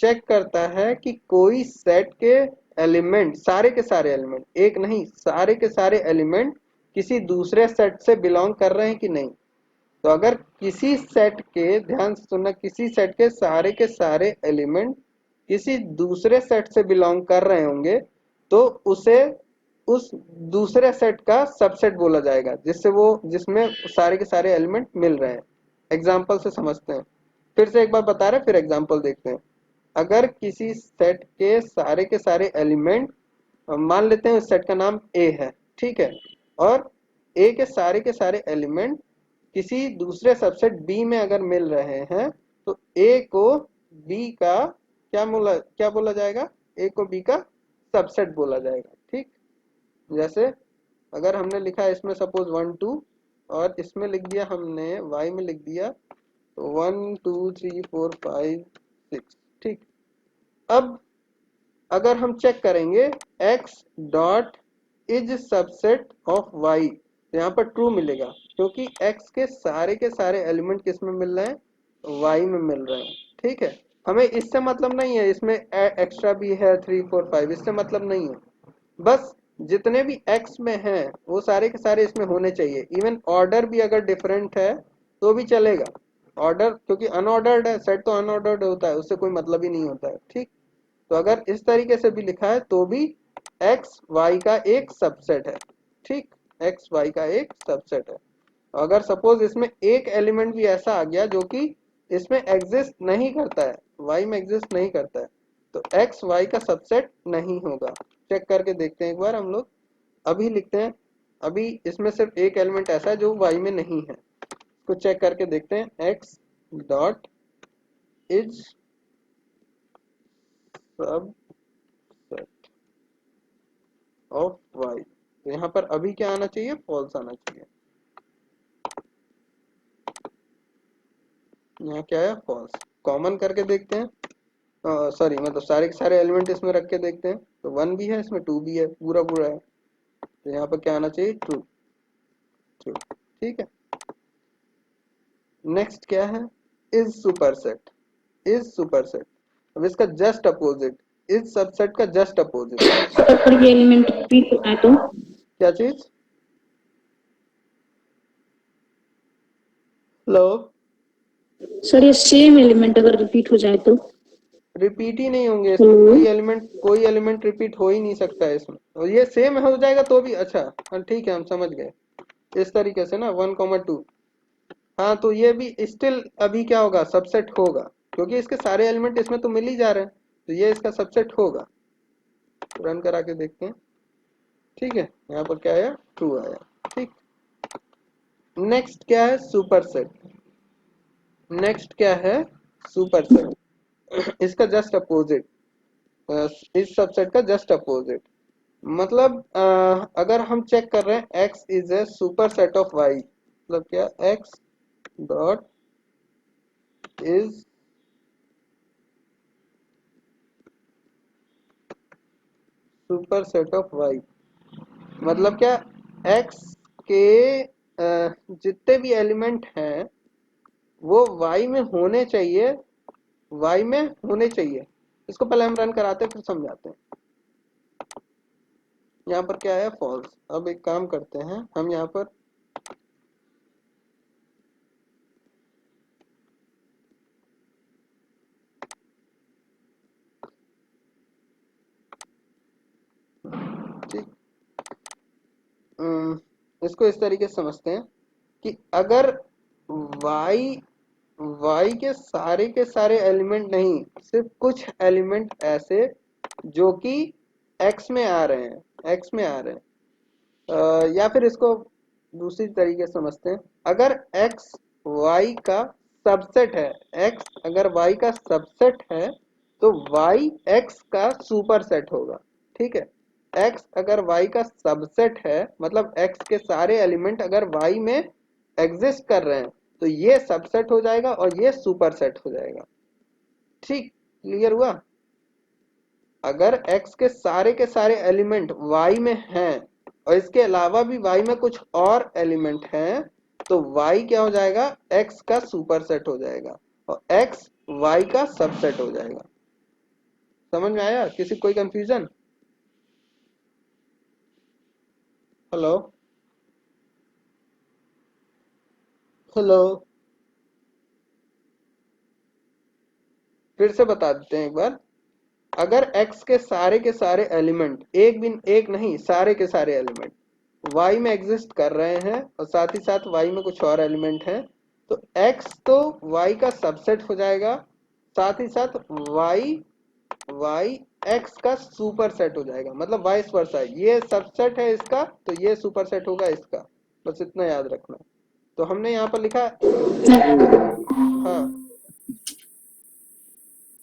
चेक करता है कि कोई सेट के एलिमेंट, सारे के सारे एलिमेंट, एक नहीं सारे के सारे एलिमेंट किसी दूसरे सेट से बिलोंग कर रहे हैं कि नहीं। तो अगर किसी सेट के, ध्यान से सुनना, किसी सेट के सारे एलिमेंट किसी दूसरे सेट से बिलोंग कर रहे होंगे तो उसे उस दूसरे सेट का सबसेट बोला जाएगा, जिसमें सारे के सारे एलिमेंट मिल रहे हैं। एग्जाम्पल से समझते हैं। फिर से एक बार बता रहे, फिर एग्जाम्पल देखते हैं। अगर किसी सेट के सारे एलिमेंट, मान लेते हैं उस सेट का नाम ए है। ठीक है। और ए के सारे एलिमेंट किसी दूसरे सबसेट बी में अगर मिल रहे हैं तो ए को बी का क्या बोला जाएगा, ए को बी का सबसेट बोला जाएगा। ठीक। जैसे अगर हमने लिखा है इसमें सपोज 1 2 और इसमें लिख दिया हमने y में लिख दिया तो 1 2 3 4 5 6। ठीक। अब अगर हम चेक करेंगे x dot is subset of y, तो यहाँ पर ट्रू मिलेगा क्योंकि x के सारे एलिमेंट किस में मिल रहे हैं, y में मिल रहे हैं। ठीक है। हमें इससे मतलब नहीं है इसमें एक्स्ट्रा भी है 3 4 5, इससे मतलब नहीं है। बस जितने भी x में हैं वो सारे के सारे इसमें होने चाहिए। इवन ऑर्डर भी अगर डिफरेंट है तो भी चलेगा। ऑर्डर क्योंकि अनऑर्डर्ड है, सेट तो अनऑर्डर्ड होता है, उससे कोई मतलब ही नहीं होता है। ठीक। तो अगर इस तरीके से भी लिखा है तो भी एक्स वाई का एक सबसेट है। ठीक। एक्स वाई का एक सबसेट है। अगर सपोज इसमें एक एलिमेंट भी ऐसा आ गया जो कि इसमें एग्जिस्ट नहीं करता है, वाई में एग्जिस्ट नहीं करता है, तो एक्स वाई का सबसेट नहीं होगा। चेक करके देखते हैं एक बार हम लोग। अभी लिखते हैं, अभी इसमें सिर्फ एक एलिमेंट ऐसा है जो वाई में नहीं है, तो चेक करके देखते हैं। X dot is subset of Y, तो यहाँ पर अभी क्या आना चाहिए, फॉल्स आना चाहिए। यहाँ क्या है, फॉल्स। कॉमन करके देखते हैं, सॉरी मतलब सारे के सारे एलिमेंट इसमें रख के देखते हैं। तो 1 भी है इसमें, 2 भी है, पूरा पूरा है, तो यहाँ पर क्या आना चाहिए, ट्रू। ट्रू। ठीक है। नेक्स्ट क्या है, इज सुपरसेट। इज सुपरसेट, अब इसका जस्ट अपोजिट, इज सबसेट का जस्ट अपोजिट। सर ये एलिमेंट रिपीट होता है तो, क्या चीज, हेलो, सर ये सेम एलिमेंट अगर रिपीट हो जाए तो, रिपीट ही नहीं होंगे इसमें, कोई एलिमेंट रिपीट हो ही नहीं सकता है इसमें। और ये सेम हो जाएगा तो भी अच्छा, हाँ ठीक है, हम समझ गए। इस तरीके से ना 1 2, हाँ तो ये भी स्टिल अभी क्या होगा, सबसेट होगा, क्योंकि इसके सारे एलिमेंट इसमें तो मिल ही जा रहे हैं, तो ये इसका सबसेट होगा। रन करा के देखते हैं। ठीक है। यहाँ पर क्या आया, ट्रू आया। ठीक। नेक्स्ट क्या है, सुपरसेट। नेक्स्ट क्या है, सुपरसेट। इसका जस्ट अपोजिट। इस सबसेट का जस्ट अपोजिट। मतलब अगर हम चेक कर रहे हैं x is a super set of y, मतलब क्या, x dot is super set of y, मतलब क्या, x के जितने भी एलिमेंट हैं वो y में होने चाहिए, y में होने चाहिए। इसको पहले हम रन कराते हैं फिर समझाते हैं। यहाँ पर क्या है, फॉल्स। अब एक काम करते हैं हम यहाँ पर ठीक, इसको इस तरीके से समझते हैं कि अगर y के सारे एलिमेंट नहीं, सिर्फ कुछ एलिमेंट ऐसे जो कि x में आ रहे हैं, x में आ रहे हैं, या फिर इसको दूसरी तरीके से समझते हैं, अगर x y का सबसेट है, x अगर y का सबसेट है तो y x का सुपर सेट होगा। ठीक है, x अगर y का सबसेट है मतलब x के सारे एलिमेंट अगर y में एग्जिस्ट कर रहे हैं तो ये सबसेट हो जाएगा और ये सुपर सेट हो जाएगा। ठीक, क्लियर हुआ? अगर x के सारे एलिमेंट y में हैं और इसके अलावा भी y में कुछ और एलिमेंट हैं तो y क्या हो जाएगा, x का सुपर सेट हो जाएगा और x y का सबसेट हो जाएगा। समझ में आया? किसी कोई कंफ्यूजन? हेलो हेलो, फिर से बता देते हैं एक बार। अगर x के सारे एलिमेंट, एक भी एक नहीं, सारे के सारे एलिमेंट y में एग्जिस्ट कर रहे हैं और साथ ही साथ y में कुछ और एलिमेंट हैं तो x तो y का सबसेट हो जाएगा, साथ ही साथ y x का सुपर सेट हो जाएगा, मतलब वाइस वर्सा, ये सबसेट है इसका तो ये सुपर सेट होगा इसका। बस इतना याद रखना। तो हमने यहाँ पर लिखा, हाँ,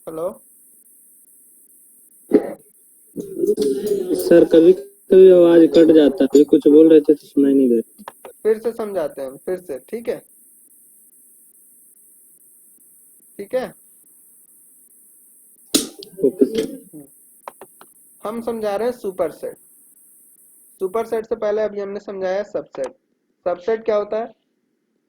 हेलो, सर कभी कभी आवाज कट जाता है, कुछ बोल रहे थे तो सुनाई नहीं दे रहा। फिर से समझाते हैं फिर से, ठीक है? ठीक है, ओके सर। हम समझा रहे हैं सुपर सेट। सुपर सेट से पहले अभी हमने समझाया सबसेट। सबसेट क्या होता है,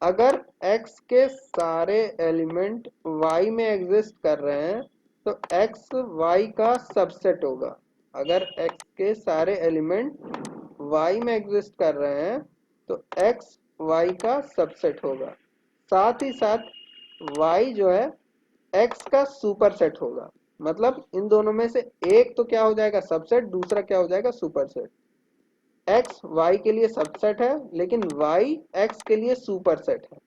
अगर x के सारे एलिमेंट y में एग्जिस्ट कर रहे हैं तो x y का सबसेट होगा। अगर x के सारे एलिमेंट y में एग्जिस्ट कर रहे हैं तो x y का सबसेट होगा, साथ ही साथ y जो है x का सुपर सेट होगा। मतलब इन दोनों में से एक तो क्या हो जाएगा, सबसेट, दूसरा क्या हो जाएगा, सुपर सेट। x y के लिए सबसेट है लेकिन y x के लिए सुपर सेट है।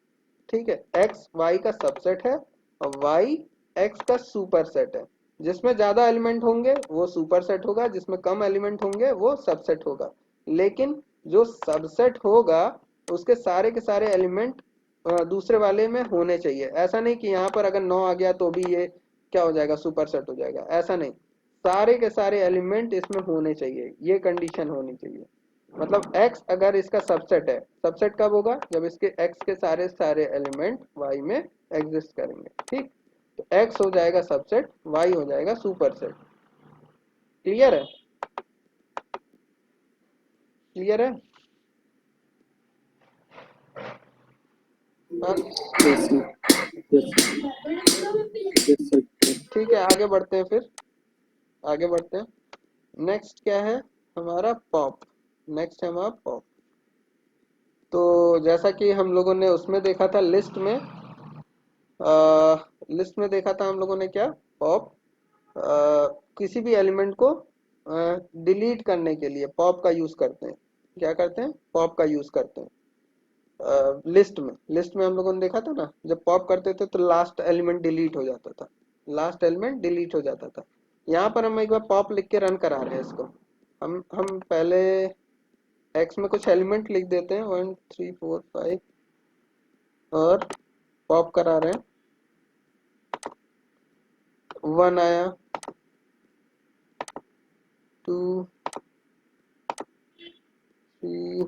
ठीक है, x y का सबसेट है और y x का सुपर सेट है। जिसमें ज्यादा एलिमेंट होंगे वो सुपर सेट होगा, जिसमें कम एलिमेंट होंगे वो सबसेट होगा। लेकिन जो सबसेट होगा उसके सारे के सारे एलिमेंट दूसरे वाले में होने चाहिए। ऐसा नहीं कि यहाँ पर अगर 9 आ गया तो भी ये क्या हो जाएगा, सुपर सेट हो जाएगा, ऐसा नहीं। सारे के सारे एलिमेंट इसमें होने चाहिए, ये कंडीशन होनी चाहिए। मतलब x अगर इसका सबसेट है, सबसेट कब होगा, जब इसके x के सारे एलिमेंट y में एग्जिस्ट करेंगे। ठीक, तो x हो जाएगा सबसेट, y हो जाएगा सुपर सेट। क्लियर है? क्लियर है? हाँ, yes sir, yes yes sir. ठीक है, आगे बढ़ते हैं फिर, आगे बढ़ते हैं। नेक्स्ट क्या है हमारा, पॉप। नेक्स्ट है हमारा पॉप। तो जैसा कि हम लोगों ने उसमें देखा था, लिस्ट में, लिस्ट में देखा था हम लोगों ने क्या, पॉप, किसी भी एलिमेंट को डिलीट करने के लिए पॉप का यूज करते हैं। क्या करते हैं, पॉप का यूज करते हैं। लिस्ट में हम लोगों ने देखा था ना, जब पॉप करते थे तो लास्ट एलिमेंट डिलीट हो जाता था, लास्ट एलिमेंट डिलीट हो जाता था। यहाँ पर हम एक बार पॉप लिख के रन करा रहे हैं इसको। हम पहले एक्स में कुछ एलिमेंट लिख देते हैं, 1 3 4 5, और पॉप करा रहे हैं। 1 आया, 2 3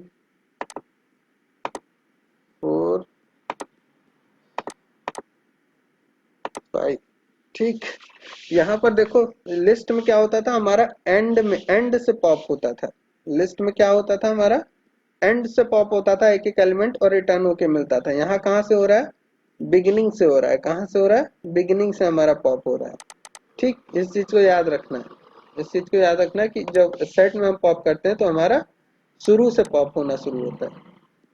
4 5। ठीक, यहाँ पर देखो लिस्ट में क्या होता था हमारा, एंड से पॉप होता था। लिस्ट में क्या होता था हमारा, एंड से पॉप होता था एक एक एलिमेंट और रिटर्न होके मिलता था। यहाँ कहाँ से हो रहा है, बिगिनिंग से हो रहा है। कहाँ से हो रहा है, बिगिनिंग से हमारा पॉप हो रहा है। ठीक, इस चीज को याद रखना है, इस चीज को याद रखना है कि जब सेट में हम पॉप करते हैं तो हमारा शुरू से पॉप होना शुरू होता है।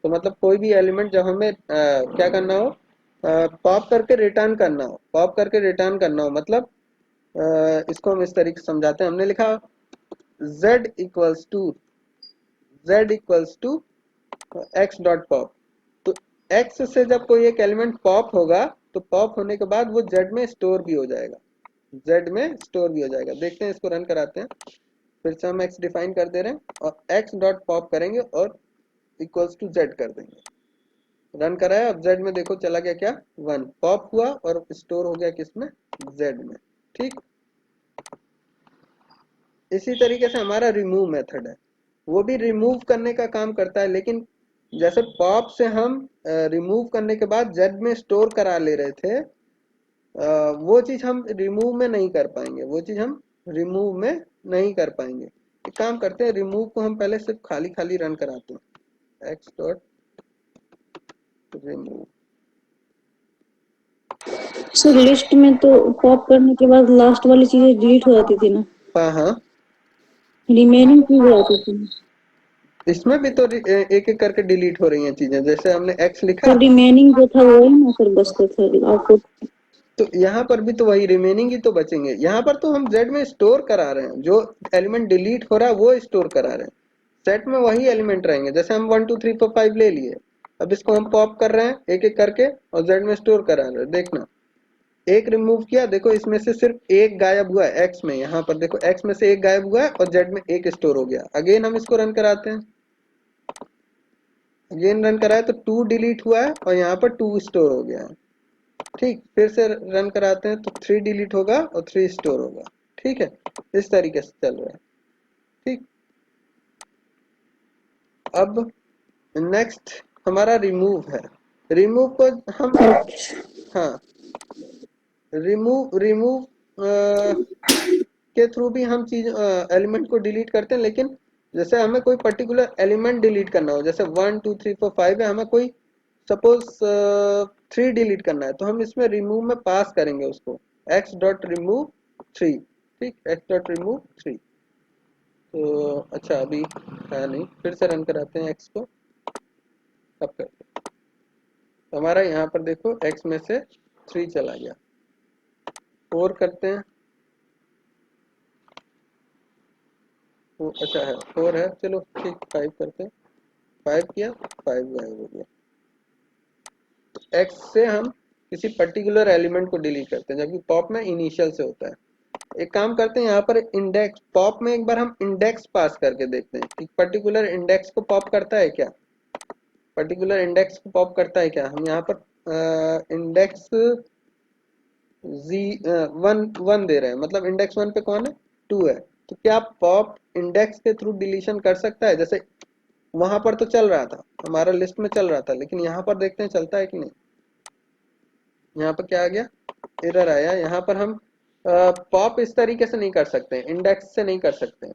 तो मतलब कोई भी एलिमेंट जब हमें क्या करना हो, पॉप करके रिटर्न करना हो, पॉप करके रिटर्न करना हो, मतलब इसको हम इस तरीके से समझाते हैं। हमने लिखा z equals to x dot pop. तो x से जब कोई एक एलिमेंट पॉप होगा तो पॉप होने के बाद वो z में स्टोर भी हो जाएगा, z में स्टोर भी हो जाएगा। देखते हैं, इसको रन कराते हैं। फिर से हम x डिफाइन कर दे रहे हैं और x डॉट पॉप करेंगे और इक्वल्स टू z कर देंगे। रन कराया, अब z में देखो चला गया क्या, 1 पॉप हुआ और स्टोर हो गया किसमें, z में। ठीक, इसी तरीके से हमारा रिमूव मेथड है, वो भी रिमूव करने का काम करता है। लेकिन जैसे पॉप से हम रिमूव करने के बाद z में स्टोर करा ले रहे थे, वो चीज हम रिमूव में नहीं कर पाएंगे, वो चीज हम रिमूव में नहीं कर पाएंगे। एक काम करते हैं, रिमूव को हम पहले सिर्फ खाली खाली रन कराते हैं, x dot remove. Sir list में तो पॉप करने के बाद लास्ट वाली चीजें डिलीट हो जाती थी ना, हाँ हाँ, रिमेनिंग चीजें आती थी। इसमें भी तो एक एक करके डिलीट हो रही हैं चीजें। जैसे हमने x लिखा तो रिमेनिंग जो था वो ही ना सर बचता था आउटपुट। तो यहाँ पर भी तो वही रिमेनिंग ही तो बचेंगे। यहाँ पर तो हम z में स्टोर करा रहे हैं, जो एलिमेंट डिलीट हो रहा है वो स्टोर करा रहे हैं। सेट में वही एलिमेंट रहेंगे। जैसे हम 1 2 3 4 5 ले लिए, अब इसको हम पॉप कर रहे हैं एक एक करके और z में स्टोर करा रहे हैं। देखना, एक रिमूव किया, देखो इसमें से सिर्फ एक गायब हुआ है x में। यहाँ पर देखो x में से एक गायब हुआ है और z में एक स्टोर हो गया। अगेन हम इसको रन कराते हैं, अगेन रन कराए तो 2 डिलीट हुआ है और यहाँ पर 2 स्टोर हो गया है। ठीक, फिर से रन कराते हैं तो 3 डिलीट होगा और 3 स्टोर होगा। ठीक है, इस तरीके से चल रहा है। ठीक, अब नेक्स्ट हमारा रिमूव है। रिमूव को हम, हाँ, रिमूव रिमूव के थ्रू भी हम चीज एलिमेंट को डिलीट करते हैं। लेकिन जैसे हमें कोई पर्टिकुलर एलिमेंट डिलीट करना हो, जैसे 1 2 3 4 5 है, हमें कोई सपोज 3 डिलीट करना है, तो हम इसमें रिमूव में पास करेंगे उसको x डॉट रिमूव 3। ठीक, x डॉट रिमूव 3। तो अच्छा, अभी है नहीं, फिर से रन कराते हैं x को। अब करते हैं, तो हमारा यहाँ पर देखो x में से 3 चला गया। 4 करते हैं, वो अच्छा है 4 है, चलो ठीक, 5 करते हैं। 5 किया, 5 गायब हो गया। x से हम किसी पर्टिकुलर एलिमेंट को डिलीट करते हैं, जबकि पॉप में इनिशियल से होता है। एक काम करते हैं, यहाँ पर इंडेक्स, पॉप में एक बार हम इंडेक्स पास करके देखते हैं कि पर्टिकुलर इंडेक्स को पॉप करता है क्या, पर्टिकुलर इंडेक्स को पॉप करता है क्या। हम यहाँ पर इंडेक्स वन दे रहे हैं, मतलब इंडेक्स 1 पे कौन है, 2 है। तो क्या पॉप इंडेक्स के थ्रू डिलीशन कर सकता है। जैसे वहां पर तो चल रहा था, हमारा लिस्ट में चल रहा था, लेकिन यहाँ पर देखते हैं चलता है कि नहीं। यहाँ पर क्या आ गया, एरर आया। यहाँ पर हम पॉप इस तरीके से नहीं कर सकते, इंडेक्स से नहीं कर सकते।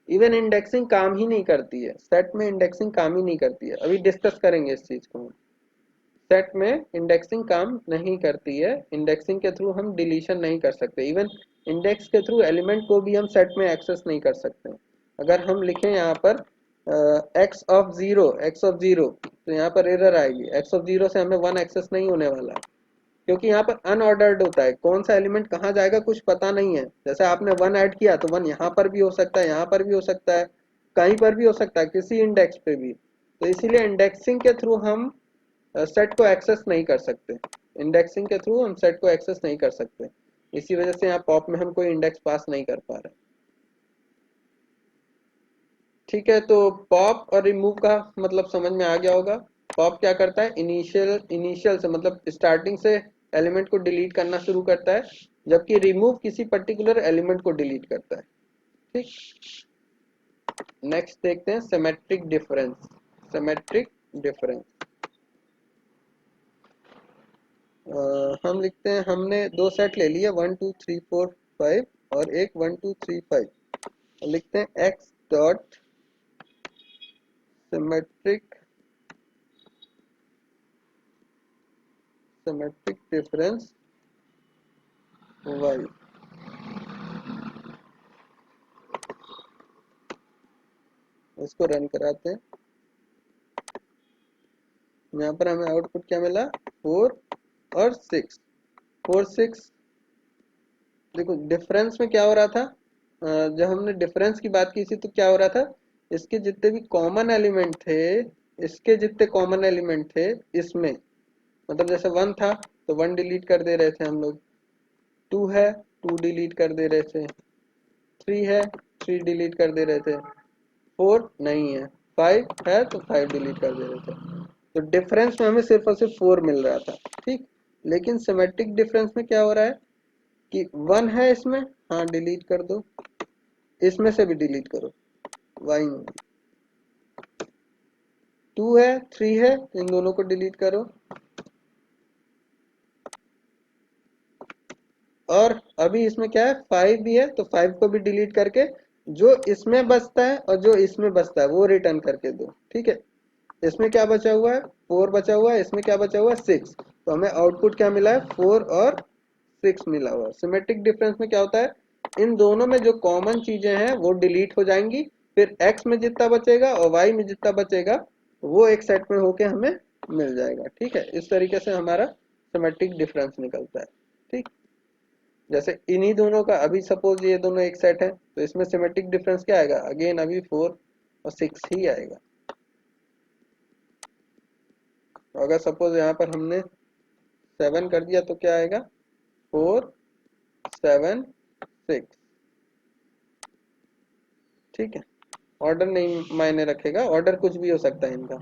इवन इंडेक्सिंग काम ही नहीं करती है, सेट में इंडेक्सिंग काम ही नहीं करती है। अभी डिस्कस करेंगे इस चीज को। सेट में इंडेक्सिंग काम नहीं करती है, इंडेक्सिंग के थ्रू हम डिलीशन नहीं कर सकते। इवन इंडेक्स के थ्रू एलिमेंट को भी हम सेट में एक्सेस नहीं कर सकते। अगर हम लिखें यहाँ पर x ऑफ 0 तो यहाँ पर एरर आएगी। x ऑफ 0 से हमें 1 एक्सेस नहीं होने वाला है, क्योंकि यहाँ पर अनऑर्डर्ड होता है, कौन सा एलिमेंट कहाँ जाएगा कुछ पता नहीं है। जैसे आपने 1 ऐड किया तो 1 यहाँ पर भी हो सकता है, यहाँ पर भी हो सकता है, कहीं पर भी हो सकता है, किसी इंडेक्स पे भी। तो इसीलिए इंडेक्सिंग के थ्रू हम सेट को एक्सेस नहीं कर सकते, इंडेक्सिंग के थ्रू हम सेट को एक्सेस नहीं कर सकते। इसी वजह से यहाँ पॉप में हम कोई इंडेक्स पास नहीं कर पा रहे। ठीक है, तो पॉप और रिमूव का मतलब समझ में आ गया होगा। पॉप क्या करता है, इनिशियल से मतलब स्टार्टिंग से एलिमेंट को डिलीट करना शुरू करता है, जबकि रिमूव किसी पर्टिकुलर एलिमेंट को डिलीट करता है। ठीक, नेक्स्ट देखते हैं सिमेट्रिक डिफरेंस। सिमेट्रिक डिफरेंस हम लिखते हैं, हमने दो सेट ले लिया 1 2 3 4 5 और एक 1 2 3 5। लिखते हैं x dot symmetric symmetric difference y। इसको रन कराते हैं। यहाँ पर हमें आउटपुट क्या मिला, 4 और 6। 4 6 देखो डिफरेंस में क्या हो रहा था, जब हमने डिफरेंस की बात की थी तो क्या हो रहा था, इसके जितने भी कॉमन एलिमेंट थे, इसके जितने कॉमन एलिमेंट थे इसमें, मतलब जैसे 1 था तो 1 डिलीट कर दे रहे थे हम लोग, 2 है 2 डिलीट कर दे रहे थे, 3 है 3 डिलीट कर दे रहे थे, 4 नहीं है, 5 है तो 5 डिलीट कर दे रहे थे। तो डिफरेंस में हमें सिर्फ और सिर्फ 4 मिल रहा था, ठीक। लेकिन सिमेट्रिक डिफरेंस में क्या हो रहा है कि 1 है इसमें, हाँ डिलीट कर दो, इसमें से भी डिलीट करो, वाई में 2 है 3 है, इन दोनों को डिलीट करो, और अभी इसमें क्या है 5 भी है तो 5 को भी डिलीट करके जो इसमें बचता है और जो इसमें बचता है वो रिटर्न करके दो, ठीक है। इसमें क्या बचा हुआ है, 4 बचा हुआ है, इसमें क्या बचा हुआ है 6। तो हमें आउटपुट क्या मिला है, 4 और 6 मिला हुआ है। सिमेट्रिक डिफरेंस में क्या होता है, इन दोनों में जो कॉमन चीजें हैं वो डिलीट हो जाएंगी, फिर x में जितना बचेगा और y में जितना बचेगा वो एक सेट में होके हमें मिल जाएगा, ठीक है। इस तरीके से हमारा सिमेट्रिक डिफरेंस निकलता है, ठीक। जैसे इन्हीं दोनों का, अभी सपोज ये दोनों एक सेट है तो इसमें सिमेट्रिक डिफरेंस क्या आएगा, अगेन अभी 4 और 6 ही आएगा। तो अगर सपोज यहाँ पर हमने 7 कर दिया तो क्या आएगा, 4 7 6, ठीक है। ऑर्डर नहीं मायने रखेगा, ऑर्डर कुछ भी हो सकता है इनका,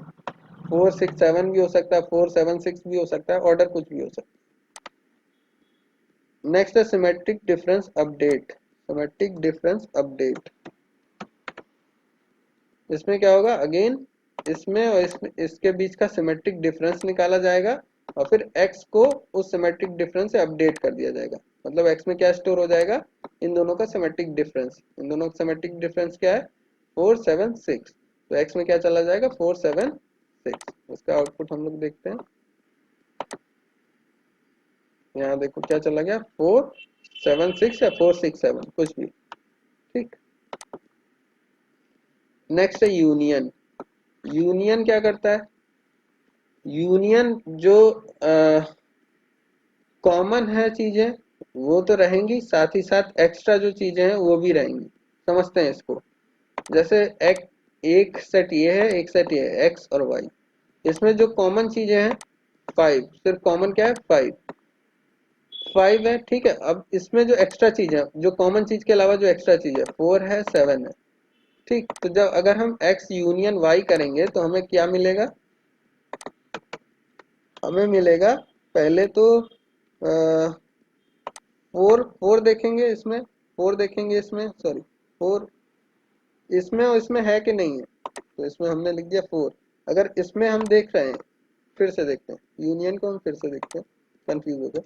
4 6 7 भी हो सकता है, 4 7 6 भी हो सकता है, ऑर्डर कुछ भी हो सकता है। नेक्स्ट है symmetric difference update. Symmetric difference update, इसमें क्या होगा, अगेन इसमें और इसमें इसके बीच का सिमेट्रिक डिफरेंस निकाला जाएगा और फिर x को उस सिमेट्रिक डिफरेंस से अपडेट कर दिया जाएगा। मतलब x में क्या स्टोर हो जाएगा, इन दोनों का सिमेट्रिक डिफरेंस। इन दोनों का सिमेट्रिक डिफरेंस क्या है, 4 7 6। तो x में क्या चला जाएगा, 4 7 6। उसका आउटपुट हम लोग देखते हैं, यहाँ देखो क्या चला गया, 4 7 6 या 4 6 7 कुछ भी, ठीक। नेक्स्ट है यूनियन। यूनियन क्या करता है, यूनियन जो कॉमन है चीजें वो तो रहेंगी, साथ ही साथ एक्स्ट्रा जो चीजें हैं वो भी रहेंगी। समझते हैं इसको, जैसे एक सेट ये है, एक सेट ये है, एक्स और वाई। इसमें जो कॉमन चीजें हैं 5, सिर्फ कॉमन क्या है 5, 5 है, ठीक है। अब इसमें जो एक्स्ट्रा चीज है, जो कॉमन चीज के अलावा जो एक्स्ट्रा चीज है 4 है 7 है, ठीक। तो जब अगर हम x यूनियन y करेंगे तो हमें क्या मिलेगा, हमें मिलेगा पहले तो 4 देखेंगे इसमें, 4 देखेंगे इसमें, सॉरी 4 इसमें और इसमें है कि नहीं है, तो इसमें हमने लिख दिया 4। अगर इसमें हम देख रहे हैं, फिर से देखते हैं यूनियन को, हम फिर से देखते हैं, कंफ्यूज हो गए।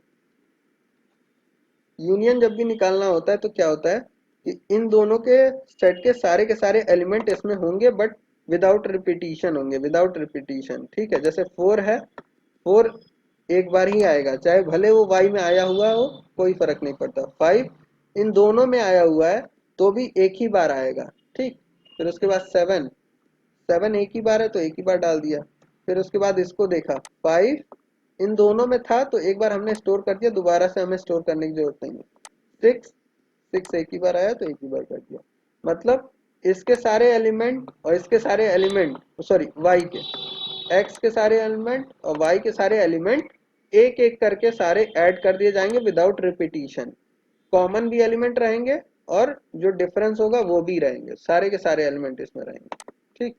यूनियन जब भी निकालना होता है तो क्या होता है कि इन दोनों के सेट के सारे एलिमेंट इसमें होंगे बट विदाउट रिपीटिशन होंगे, विदाउट रिपीटिशन, ठीक है। जैसे 4 है, 4 एक बार ही आएगा, चाहे भले वो y में आया हुआ हो, कोई फर्क नहीं पड़ता। 5 इन दोनों में आया हुआ है तो भी एक ही बार आएगा, ठीक। फिर उसके बाद 7, 7 एक ही बार है तो एक ही बार डाल दिया। फिर उसके बाद इसको देखा, 5 इन दोनों में था तो एक बार हमने स्टोर कर दिया, दोबारा से हमें स्टोर करने की जरूरत नहीं है। 6 6 एक ही बार आया तो एक ही बार कर दिया। मतलब इसके सारे एलिमेंट और इसके सारे एलिमेंट, सॉरी y के, x के सारे एलिमेंट और y के सारे एलिमेंट एक एक करके सारे ऐड कर दिए जाएंगे विदाउट रिपीटिशन। कॉमन भी एलिमेंट रहेंगे और जो डिफरेंस होगा वो भी रहेंगे, सारे के सारे एलिमेंट इसमें रहेंगे, ठीक।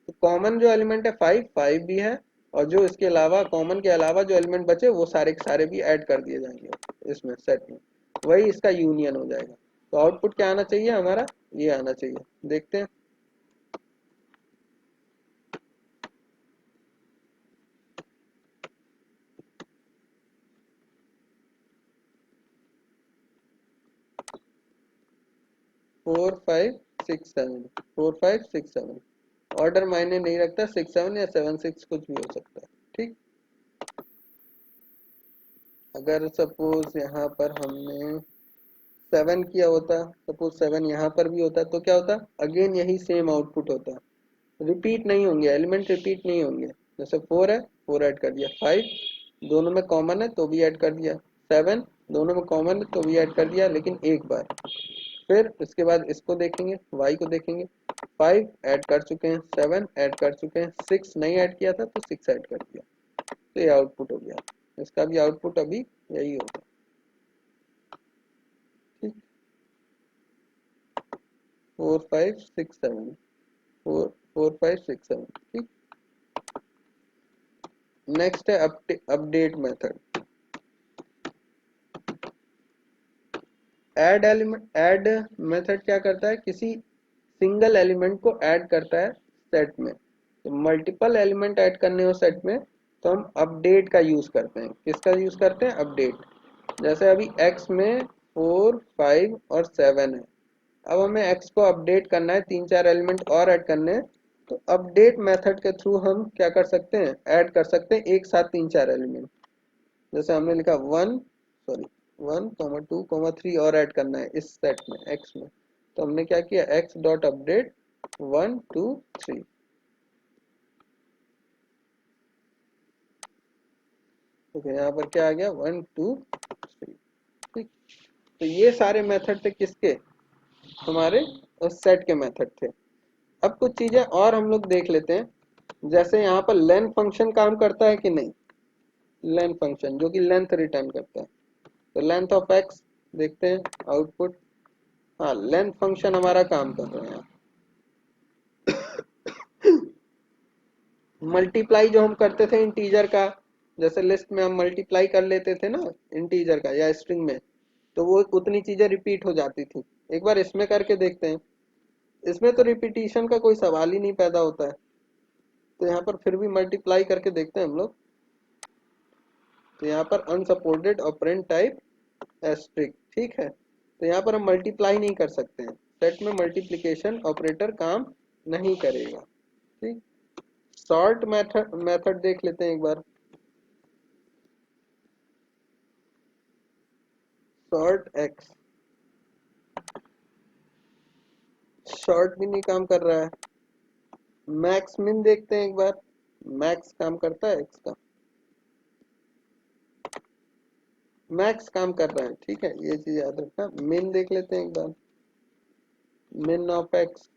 तो कॉमन जो एलिमेंट है 5 5 भी है, और जो इसके अलावा कॉमन के अलावा जो एलिमेंट बचे वो सारे के सारे भी ऐड कर दिए जाएंगे इसमें सेट में, वही इसका यूनियन हो जाएगा। तो आउटपुट क्या आना चाहिए हमारा, ये आना चाहिए, देखते हैं। 4 5 6 7 4 5 6 7 ऑर्डर मायने नहीं रखता, 6 7 या 7 6 कुछ भी हो सकता है। ठीक, अगर सपोज यहाँ पर हमने 7 किया होता, सपोज 7 यहाँ पर भी होता, तो क्या होता, अगेन यही सेम आउटपुट होता, रिपीट नहीं होंगे, एलिमेंट रिपीट नहीं होंगे। जैसे 4 है, 4 ऐड कर दिया, 5 दोनों में कॉमन है तो भी ऐड कर दिया, 7 दोनों में कॉमन है तो भी ऐड कर दिया, लेकिन एक बार। फिर इसके बाद इसको देखेंगे, y को देखेंगे, 5 ऐड कर चुके हैं, 7 ऐड कर चुके हैं, 6 नहीं ऐड किया था तो 6 ऐड कर दिया, तो ये आउटपुट हो गया। इसका भी आउटपुट अभी यही होगा। ठीक, 4 5 6 7 4 4 5 6 7। ठीक, नेक्स्ट है अपडेट मेथड। ऐड मेथड क्या करता है, किसी सिंगल एलिमेंट को ऐड करता है सेट में। तो मल्टीपल एलिमेंट ऐड करने हो सेट में तो हम अपडेट का यूज करते हैं। किसका यूज करते हैं, अपडेट। जैसे अभी x में 4 5 और 7 है, अब हमें x को अपडेट करना है, 3 4 एलिमेंट और ऐड करने हैं, तो अपडेट मेथड के थ्रू हम क्या कर सकते हैं, ऐड कर सकते हैं एक साथ 3 4 एलिमेंट। जैसे हमने लिखा 1 2 3 और ऐड करना है इस सेट में x में, तो हमने क्या किया, x डॉट अपडेट 1 2 3। तो यहाँ पर क्या आ गया, 1 2 3। ठीक, तो ये सारे मेथड थे किसके, हमारे उस सेट के मेथड थे। अब कुछ चीजें और हम लोग देख लेते हैं। जैसे यहाँ पर लेंथ फंक्शन काम करता है कि नहीं, लेंथ फंक्शन जो कि लेंथ रिटर्न करता है, तो लेंथ ऑफ एक्स देखते हैं आउटपुट। हाँ, लेंथ फंक्शन हमारा काम कर रहे हैं। मल्टीप्लाई जो हम करते थे इंटीजर का, जैसे लिस्ट में हम मल्टीप्लाई कर लेते थे ना इंटीजर का या स्ट्रिंग में, तो वो उतनी चीजें रिपीट हो जाती थी। एक बार इसमें करके देखते हैं, इसमें तो रिपीटिशन का कोई सवाल ही नहीं पैदा होता है। तो यहाँ पर फिर भी मल्टीप्लाई करके देखते हैं हम लोग। तो यहाँ पर अनसपोर्टेड ऑपरेंड टाइप एस्ट्रिक, ठीक है, तो यहाँ पर हम मल्टीप्लाई नहीं कर सकते हैं, सेट में मल्टीप्लिकेशन ऑपरेटर काम नहीं करेगा। ठीक, सॉर्ट मेथड देख लेते हैं एक बार। सॉर्ट एक्स, शॉर्ट भी नहीं काम कर रहा है। मैक्स मिन देखते हैं एक बार, मैक्स काम करता है एक्स का, मैक्स काम कर रहा है। ठीक है, ये चीज याद रखना। मिन देख लेते हैं एक बार, मिन ऑफ एक्स,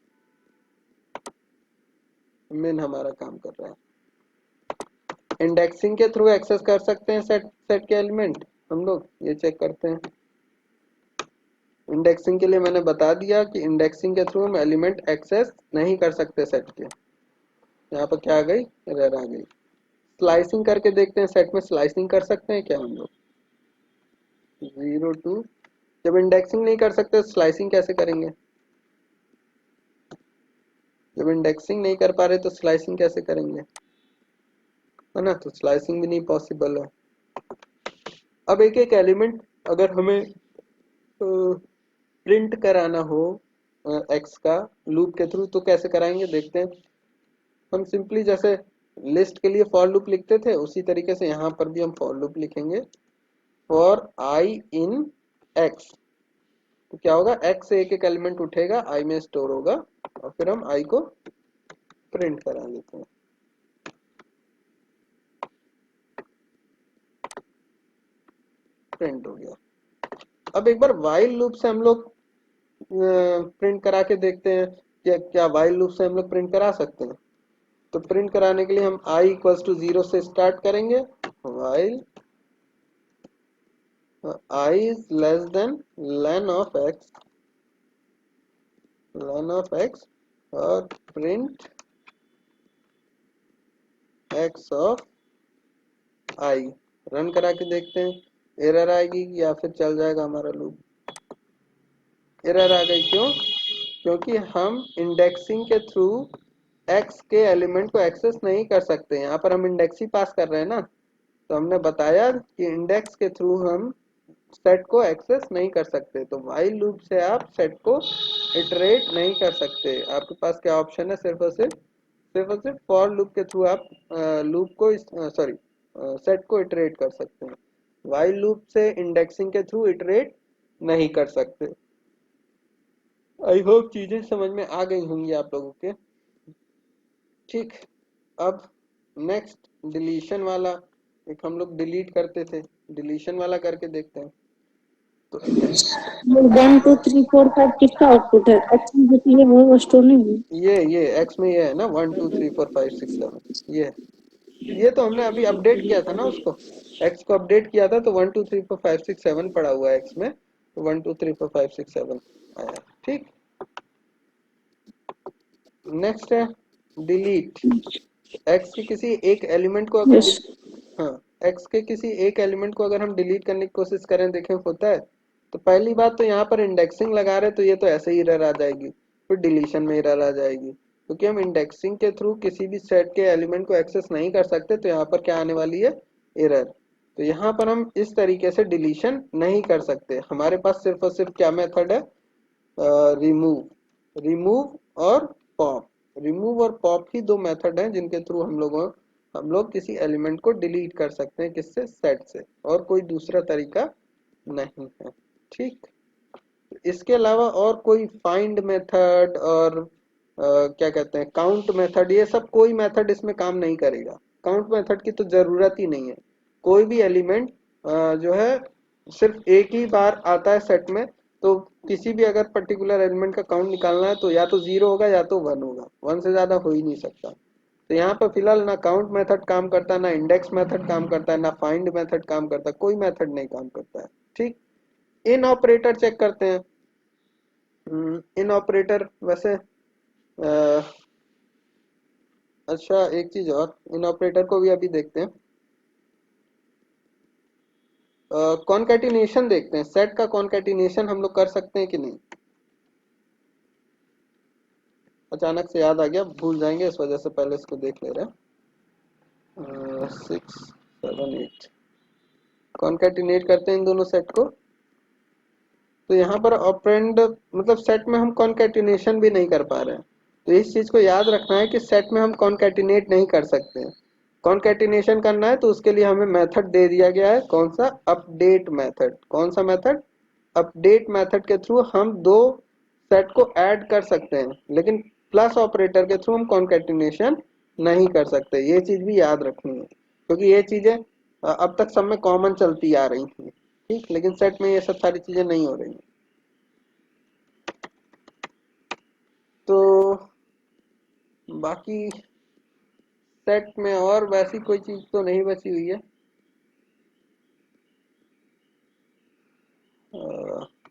मिन हमारा काम कर रहा है। इंडेक्सिंग के थ्रू एक्सेस कर सकते हैं सेट के एलिमेंट, हम लोग ये चेक करते हैं। इंडेक्सिंग के लिए मैंने बता दिया कि इंडेक्सिंग के थ्रू हम एलिमेंट एक्सेस नहीं कर सकते सेट के। यहाँ पर क्या आ गई, एरर आ गई। स्लाइसिंग करके देखते हैं, सेट में स्लाइसिंग कर सकते हैं क्या हम लोग, 0 2। जब इंडेक्सिंग नहीं कर सकते स्लाइसिंग कैसे करेंगे, जब इंडेक्सिंग नहीं कर पा रहे तो स्लाइसिंग कैसे करेंगे, है ना, तो स्लाइसिंग भी नहीं पॉसिबल है। अब एक एक एलिमेंट अगर हमें प्रिंट कराना हो एक्स का लूप के थ्रू, तो कैसे कराएंगे देखते हैं। हम सिंपली जैसे लिस्ट के लिए फॉर लूप लिखते थे उसी तरीके से यहाँ पर भी हम फॉर लूप लिखेंगे, फॉर आई इन एक्स। तो क्या होगा, एक्स से एक एक एलिमेंट उठेगा, आई में स्टोर होगा, और फिर हम आई को प्रिंट करा देते हैं। प्रिंट हो गया। अब एक बार वाइल लूप से हम लोग प्रिंट करा के देखते हैं कि क्या वाइल लूप से हम लोग प्रिंट करा सकते हैं। तो प्रिंट कराने के लिए हम i इक्वल्स टू 0 से स्टार्ट करेंगे, while i is less than len of x और print x of i। Run करा के देखते हैं एरर आएगी या फिर चल जाएगा हमारा लूप। एरर आ गई, क्यों, क्योंकि हम इंडेक्सिंग के थ्रू x के एलिमेंट को एक्सेस नहीं कर सकते। यहाँ पर हम इंडेक्स ही पास कर रहे हैं ना, तो हमने बताया कि इंडेक्स के थ्रू हम सेट को एक्सेस नहीं कर सकते। तो व्हाइल लूप से आप सेट को इटरेट नहीं कर सकते। आपके पास क्या ऑप्शन है? सिर्फ और सिर्फ फॉर लूप के थ्रू आप लूप को सॉरी सेट को इटरेट कर सकते हैं। वाइल लूप से इंडेक्सिंग के थ्रू इटरेट नहीं कर सकते। आई होप चीजें समझ में आ गई होंगी आप लोगों के। ठीक, अब नेक्स्ट डिलीशन वाला, एक हम लोग डिलीट करते थे, डिलीशन वाला करके देखते हैं। तो 1 2 3 4 5 6 का आउटपुट है, एक्चुअली जो चीजें वो स्टोर नहीं हुई। ये एक्स में ये है ना 1 2 3 4 5 6 7, ये तो हमने अभी अपडेट किया था ना उसको, एक्स को अपडेट किया था तो 1 2 3 4 5 6 7 पड़ा हुआ है एक्स में, तो 1 2 3 4 5 6 7 आया। ठीक, नेक्स्ट है डिलीट। एक्स के किसी एक एलिमेंट को अगर यस हाँ, एक्स के किसी एक एलिमेंट को अगर हम डिलीट करने की कोशिश करें, देखें होता है। तो पहली बात तो यहाँ पर इंडेक्सिंग लगा रहे तो ये तो ऐसे ही एरर आ जाएगी, फिर डिलीशन में एरर आ जाएगी, क्योंकि हम इंडेक्सिंग के थ्रू किसी भी सेट के एलिमेंट को एक्सेस नहीं कर सकते। तो यहाँ पर क्या आने वाली है? एरर। तो यहाँ पर हम इस तरीके से डिलीशन नहीं कर सकते। हमारे पास सिर्फ और सिर्फ क्या मेथड है? रिमूव और पॉप। रिमूव और पॉप ही दो मेथड हैं जिनके थ्रू हम लोग किसी एलिमेंट को डिलीट कर सकते हैं। किससे? सेट से, और कोई दूसरा तरीका नहीं है। ठीक, इसके अलावा और कोई फाइंड मेथड और क्या कहते हैं काउंट मेथड, ये सब कोई मेथड इसमें काम नहीं करेगा। काउंट मेथड की तो जरूरत ही नहीं है। कोई भी एलिमेंट जो है सिर्फ एक ही बार आता है सेट में, तो किसी भी अगर पर्टिकुलर एलिमेंट का काउंट निकालना है तो या तो 0 होगा या तो 1 होगा, 1 से ज्यादा हो ही नहीं सकता। तो यहाँ पर फिलहाल ना काउंट मेथड काम करता है, ना इंडेक्स मेथड काम करता है, ना फाइंड मेथड काम करता है, कोई मेथड नहीं काम करता है। ठीक, इन ऑपरेटर चेक करते हैं। इन ऑपरेटर वैसे अच्छा, एक चीज और, इन ऑपरेटर को भी अभी देखते हैं। कॉनकैटिनेशन देखते हैं, सेट का कॉनकैटिनेशन हम लोग कर सकते हैं कि नहीं। अचानक से याद आ गया, भूल जाएंगे इस वजह से पहले इसको देख ले रहे हैं। 6 7 8 कॉनकैटिनेट करते हैं इन दोनों सेट को। तो यहाँ पर ऑपरेंड मतलब सेट में हम कॉनकैटिनेशन भी नहीं कर पा रहे हैं। तो इस चीज को याद रखना है कि सेट में हम कॉनकैटिनेट नहीं कर सकते हैं। कॉनकैटिनेशन करना है तो उसके लिए हमें मेथड दे दिया गया है, कौन सा? Update method. कौन सा मेथड? अपडेट मेथड के थ्रू हम दो सेट को ऐड कर सकते हैं, लेकिन प्लस ऑपरेटर के थ्रू हम कॉनकैटिनेशन नहीं कर सकते। ये चीज भी याद रखनी है, क्योंकि ये चीजें अब तक सब में कॉमन चलती आ रही थी। ठीक, लेकिन सेट में ये सब सारी चीजें नहीं हो रही हैं। तो बाकी सेट में और वैसी कोई चीज तो नहीं बची हुई है।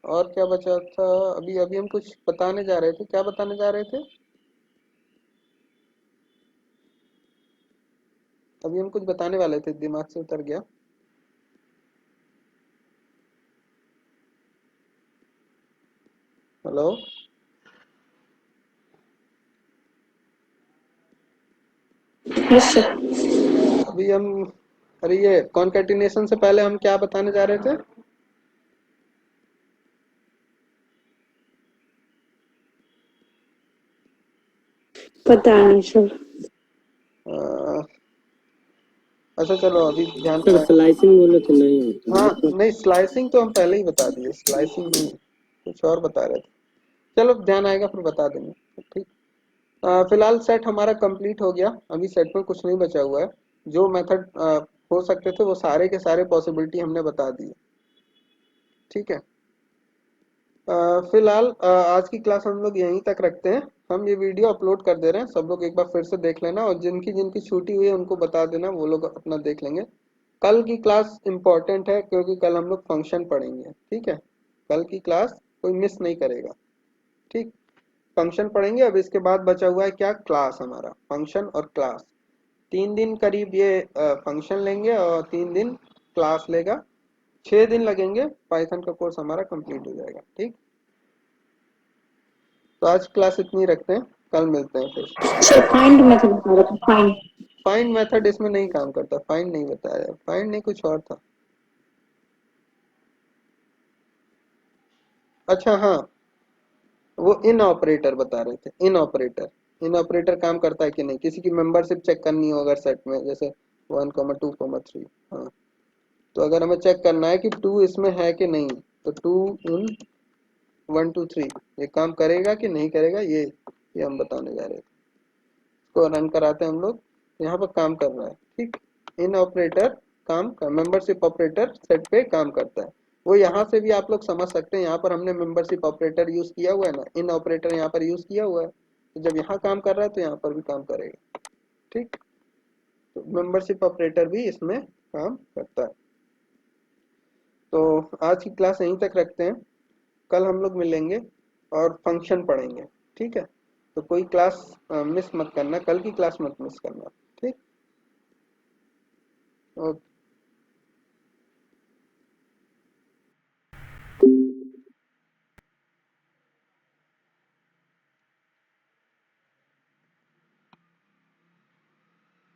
और क्या बचा था? अभी अभी हम कुछ बताने जा रहे थे, क्या बताने जा रहे थे? अभी हम कुछ बताने वाले थे, दिमाग से उतर गया। Hello, yes sir. अभी हम, अरे ये कॉन्कैटिनेशन से पहले हम क्या बताने जा रहे थे? पता नहीं सर। अ, अच्छा चलो अभी ध्यान सर में। स्लाइसिंग बोले तो नहीं होता हाँ है सर। नहीं, स्लाइसिंग तो हम पहले ही बता दिए, स्लाइसिंग नहीं, कुछ और बता रहे थे। चलो ध्यान आएगा फिर बता देंगे। ठीक, फिलहाल सेट हमारा कंप्लीट हो गया, अभी सेट में कुछ नहीं बचा हुआ है। जो मेथड हो सकते थे वो सारे के सारे पॉसिबिलिटी हमने बता दी। ठीक है, फिलहाल आज की क्लास हम लोग यहीं तक रखते हैं। हम ये वीडियो अपलोड कर दे रहे हैं, सब लोग एक बार फिर से देख लेना, और जिनकी जिनकी छुट्टी हुई है उनको बता देना, वो लोग अपना देख लेंगे। कल की क्लास इम्पोर्टेंट है क्योंकि कल हम लोग फंक्शन पढ़ेंगे। ठीक है, कल की क्लास कोई मिस नहीं करेगा। ठीक, फंक्शन पढ़ेंगे। अब इसके बाद बचा हुआ है क्या? क्लास। हमारा फंक्शन और क्लास 3 दिन करीब ये फंक्शन लेंगे और 3 दिन क्लास लेगा। 6 दिन लगेंगे, पाइथन का कोर्स हमारा कंप्लीट हो जाएगा। ठीक, तो आज क्लास इतनी रखते हैं, कल मिलते हैं फिर। सर फाइंड मेथड बता रहा था, फाइंड। फाइंड मेथड इसमें नहीं काम करता, फाइंड नहीं बताया, फाइंड नहीं, कुछ और था। अच्छा हाँ, वो इन ऑपरेटर बता रहे थे, इन ऑपरेटर काम करता है कि नहीं, किसी की मेंबरशिप चेक करनी हो अगर सेट में, जैसे 1,2,3। हाँ, तो अगर हमें चेक करना है कि 2 इसमें है कि नहीं, तो 2 इन 1, 2, 3 ये काम करेगा कि नहीं करेगा, ये हम बताने जा रहे थे। इसको रन कराते हैं हम लोग, यहाँ पर काम कर रहा है। ठीक, इन ऑपरेटर काम कर, मेंबरशिप ऑपरेटर सेट पे काम करता है। वो यहाँ से भी आप लोग समझ सकते हैं, यहाँ पर हमने मेंबरशिप ऑपरेटर यूज किया हुआ है ना, इन ऑपरेटर यहाँ पर यूज किया हुआ है, तो जब यहाँ काम कर रहा है तो यहाँ पर भी काम करेगा। ठीक, तो मेंबरशिप ऑपरेटर भी इसमें काम करता है। तो आज की क्लास यहीं तक रखते हैं, कल हम लोग मिलेंगे और फंक्शन पढ़ेंगे। ठीक है, तो कोई क्लास मिस मत करना, कल की क्लास मत मिस करना। ठीक, ओके।